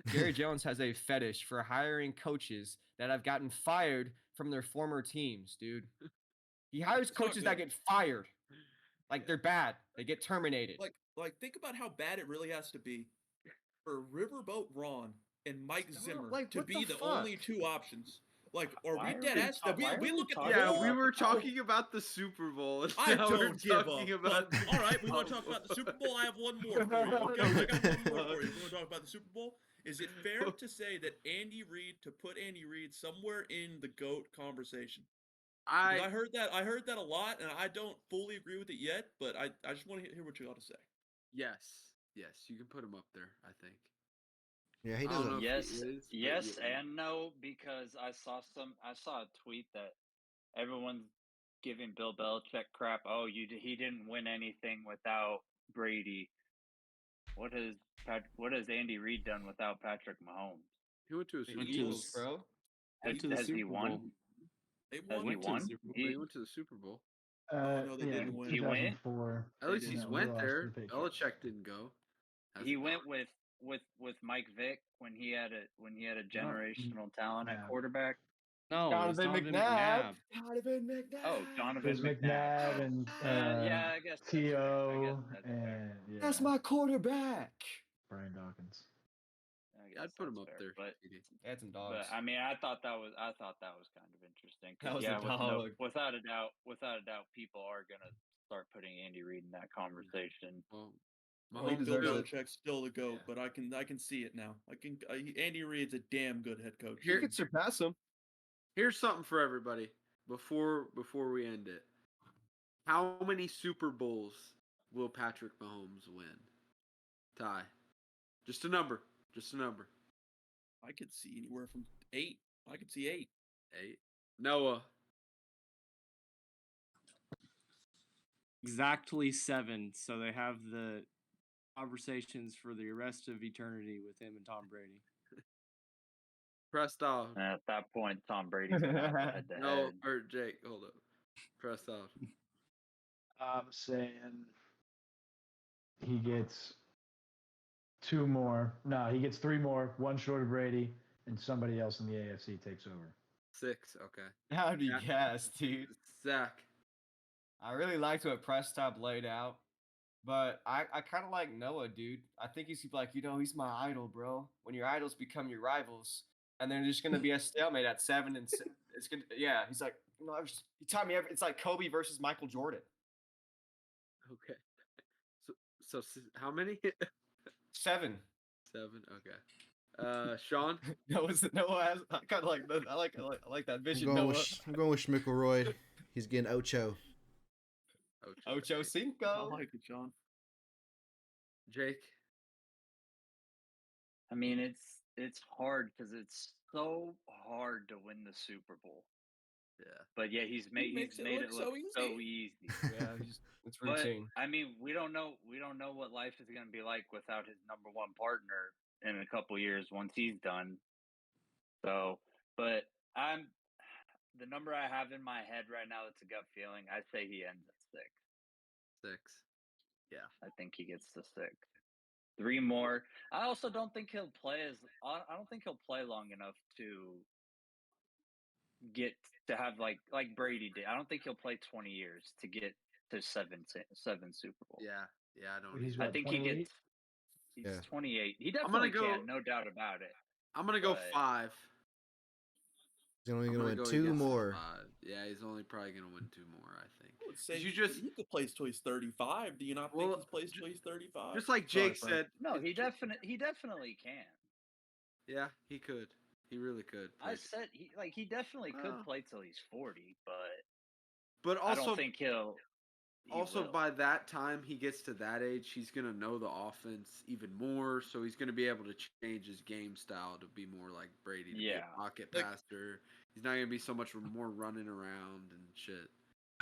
Jerry Jones has a fetish for hiring coaches that have gotten fired from their former teams, dude. He hires coaches that get fired. Like they're bad. They get terminated. Like think about how bad it really has to be for Riverboat Ron and Mike Zimmer to be the only two options. Like, are we dead ass? We look at we were talking about the Super Bowl. I don't give up. All right, we want to talk about the Super Bowl. I have one more for you. Okay, I got one more for you. We want to talk about the Super Bowl. Is it fair to say that to put Andy Reid somewhere in the GOAT conversation? I heard that a lot, and I don't fully agree with it yet. But I just want to hear what you got to say. Yes, you can put him up there. I think. Yeah, he doesn't. Yes, and no, because I saw a tweet that everyone's giving Bill Belichick crap. Oh, he didn't win anything without Brady. What has Andy Reid done without Patrick Mahomes? He went to a Super Bowl, bro. Has he won? They went to the Super Bowl. No, they didn't win. He went. At least he's went there. Belichick didn't go. He went with Mike Vick when he had a generational talent at quarterback. No, Donovan McNabb. Oh, Donovan McNabb and I guess T.O. That's my quarterback. Brian Dawkins. I'd put him up there, but add some dogs. But I mean, I thought that was kind of interesting. That was a dog. Without a doubt, people are gonna start putting Andy Reid in that conversation. Bill Belichick's still the GOAT, but I can see it now. Andy Reid's a damn good head coach. You could surpass him. Here's something for everybody before we end it. How many Super Bowls will Patrick Mahomes win? Ty. Just a number. I could see anywhere from 8. I could see 8. 8. Noah. Exactly 7. So they have the conversations for the rest of eternity with him and Tom Brady. Prestob. At that point, Tom Brady's gonna have a head-to-head. No, or Jake, hold up. Prestob. I'm saying he gets 2 more. No, he gets 3 more. 1 short of Brady, and somebody else in the AFC takes over. 6. Okay. How'd you guess, dude? Zach. I really liked what Prestob laid out, but I kind of like Noah, dude. I think he's like, he's my idol, bro. When your idols become your rivals, and they're just gonna be a stalemate at 7 and 6. It's gonna, yeah. He's like, you taught me it's like Kobe versus Michael Jordan. Okay. So how many? 7. 7. Okay. Sean. Noah has. I kind of like that. I like that vision. I'm going with Schmickelroyd. He's getting Ocho. Ocho Cinco. I like it, Sean. Jake. I mean, it's hard because it's so hard to win the Super Bowl. Yeah. But yeah, he's made it look so easy. Yeah, it's routine. But, I mean, we don't know what life is going to be like without his number one partner in a couple years once he's done. So, but the number I have in my head right now, it's a gut feeling. I say he ends at 6. 6. Yeah. I think he gets to 6. 3 more. I also don't think he'll play I don't think he'll play long enough to get to have like Brady did. I don't think he'll play 20 years to get to 7 Super Bowls. Yeah. Yeah, I don't. He's I what, think 28? he's Yeah. 28. He definitely can, no doubt about it. I'm gonna go 5. He's only I'm going to gonna win go 2 against the more. 5. Yeah, he's only probably gonna win 2 more. I think. I would say You just- he could play till he's 35. Do you not think he's plays till he's 35? Just like Sorry, Jake Frank. said. No, he definitely can. Yeah, he could. He really could. I said he definitely could play till he's 40, But I also, don't think he will. by that time he gets to that age, he's gonna know the offense even more. So he's gonna be able to change his game style to be more like Brady, to be a pocket passer. He's not gonna be so much more running around and shit.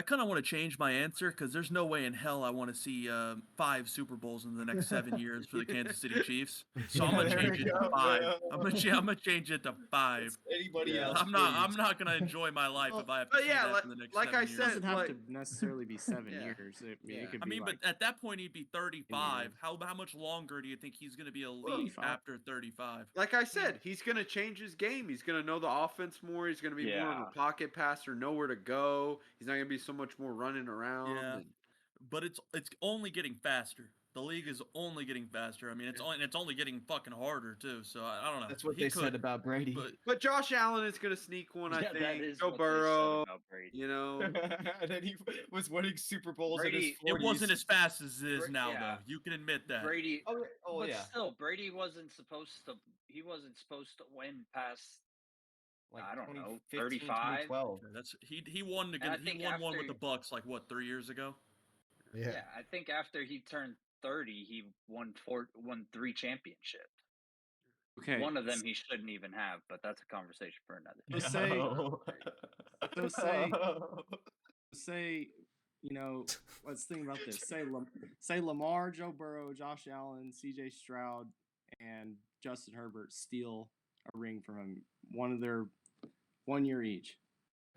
I kind of want to change my answer because there's no way in hell I want to see 5 Super Bowls in the next 7 years for the Kansas City Chiefs. So I'm gonna change it to 5. I'm gonna change it to 5. Anybody else? I'm not gonna enjoy my life if I have to see that for the next 7 years. It doesn't have to necessarily be 7 years. It could be but at that point he'd be 35. How much longer do you think he's gonna be elite 35. after 35? Like I said, he's gonna change his game. He's gonna know the offense more. He's gonna be more of a pocket passer, know where to go. He's not gonna be so much more running around. Yeah, but it's only getting faster. The league is only getting faster. I mean, it's only getting fucking harder too. So I don't know. That's what they said about Brady. But Josh Allen is gonna sneak one. I think. That is Joe what Burrow. they said about Brady. You know. And then he was winning Super Bowls Brady, in his 40s. It wasn't as fast as it is now, Yeah. though. You can admit that. Brady. Oh but yeah. still, Brady wasn't supposed to. He wasn't supposed to win past. Like I don't know, 2015, 35. 2012. That's he won And I think one with after- the Bucks like what 3 years ago. Yeah. I think after he turned 30, he won 3 championships. Okay. One of them he shouldn't even have, but that's a conversation for another day. Say, let's think about this. Say Lamar, Joe Burrow, Josh Allen, C.J. Stroud, and Justin Herbert steal a ring from him. One year each.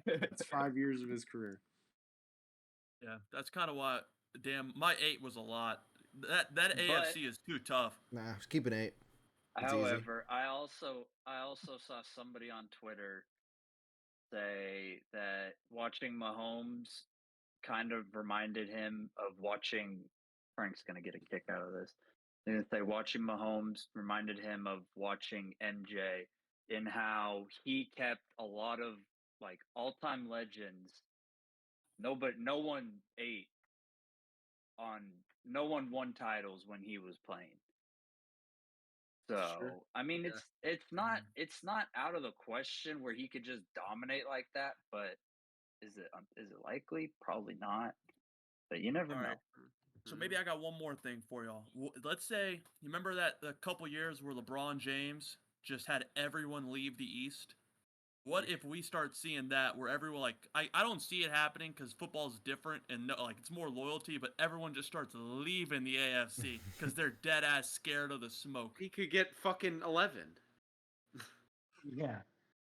That's 5 years of his career. Yeah, that's kind of why. Damn, my 8 was a lot. That AFC is too tough. Nah, just keep it 8. It's However, I also saw somebody on Twitter say that watching Mahomes kind of reminded him of watching. Frank's gonna get a kick out of this. They're gonna say watching Mahomes reminded him of watching MJ in how he kept a lot of like all-time legends. No one won titles when he was playing. So Sure. I mean, Yeah. it's not out of the question where he could just dominate like that. But is it likely? Probably not. But you never All know. right. So maybe I got one more thing for y'all. Let's say you remember that a couple years where LeBron James just had everyone leave the East. What if we start seeing that where everyone I don't see it happening because football's different and it's more loyalty, but everyone just starts leaving the AFC because they're dead ass scared of the smoke. He could get fucking 11. Yeah.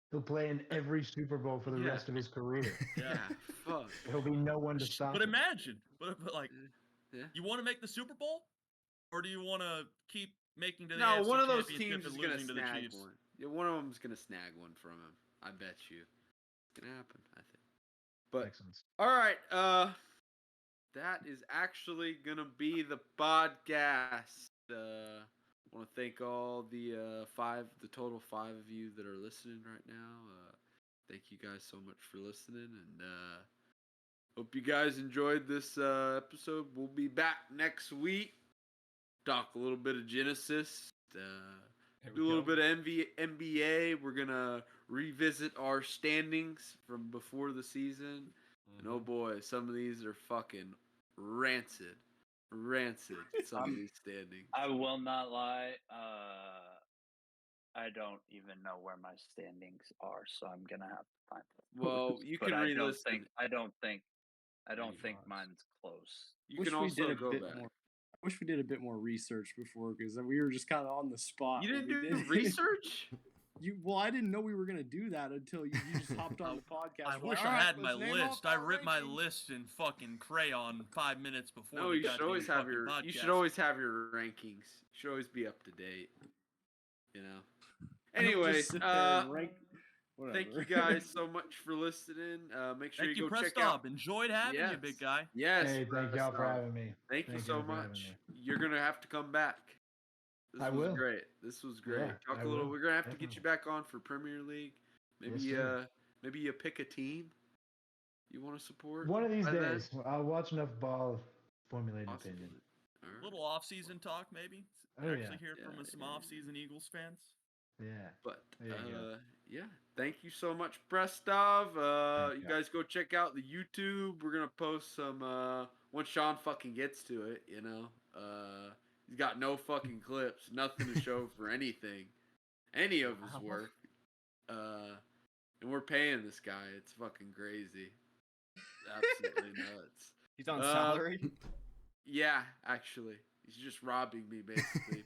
He'll play in every Super Bowl for the rest of his career. Yeah, fuck. There'll be no one to stop But him. imagine, you want to make the Super Bowl, or do you want to keep making the AFC one of those Championship teams and is gonna losing to the snag Chiefs? one. Yeah, one of them's gonna snag one from him. I bet you. It's gonna happen, I think. But Excellent. all right, that is actually gonna be the podcast. I want to thank all the total 5 of you that are listening right now. Thank you guys so much for listening, and hope you guys enjoyed this episode. We'll be back next week. Talk a little bit of Genesis. Do a little bit of NBA. We're gonna revisit our standings from before the season. And oh boy, some of these are fucking rancid. Some of these standings. I will not lie. I don't even know where my standings are, so I'm gonna have to find them. Well, you can re-listen. I don't think mine's close. You can also go back. I wish we did a bit more research before, because we were just kind of on the spot. You didn't do research? Well, I didn't know we were gonna do that until you just hopped on the podcast. I wish I had my list. I ripped my list in fucking crayon 5 minutes before. No, you should always have your. Podcast. You should always have your rankings. You should always be up to date. You know. Anyways, thank you guys so much for listening. Make sure you go check out. Enjoyed having you, big guy. Yes. Hey, thank y'all for having me. Thank you so much. You're gonna have to come back. This was will. great. This was great. Yeah, Talk a little. We're gonna have to get you back on for Premier League. Maybe maybe you pick a team you want to support. One of these days, I'll watch enough ball, formulate an opinion. Right. Little off-season talk, maybe. Actually hear from some off-season Eagles fans. Yeah. But thank you so much, Prestob. You guys go check out the YouTube. We're gonna post some once Sean fucking gets to it, you know. He's got no fucking clips, nothing to show for anything. Any of his work. And we're paying this guy. It's fucking crazy. Absolutely nuts. He's on salary? Yeah, actually. He's just robbing me, basically.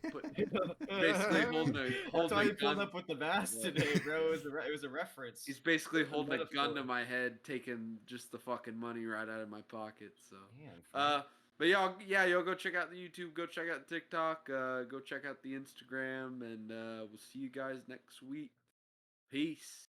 Basically holding a That's why gun. he pulled up with the mask today, bro. It was a reference. He's basically holding a gun to my head, taking just the fucking money right out of my pocket. So, but y'all go check out the YouTube, go check out TikTok, go check out the Instagram, and we'll see you guys next week. Peace.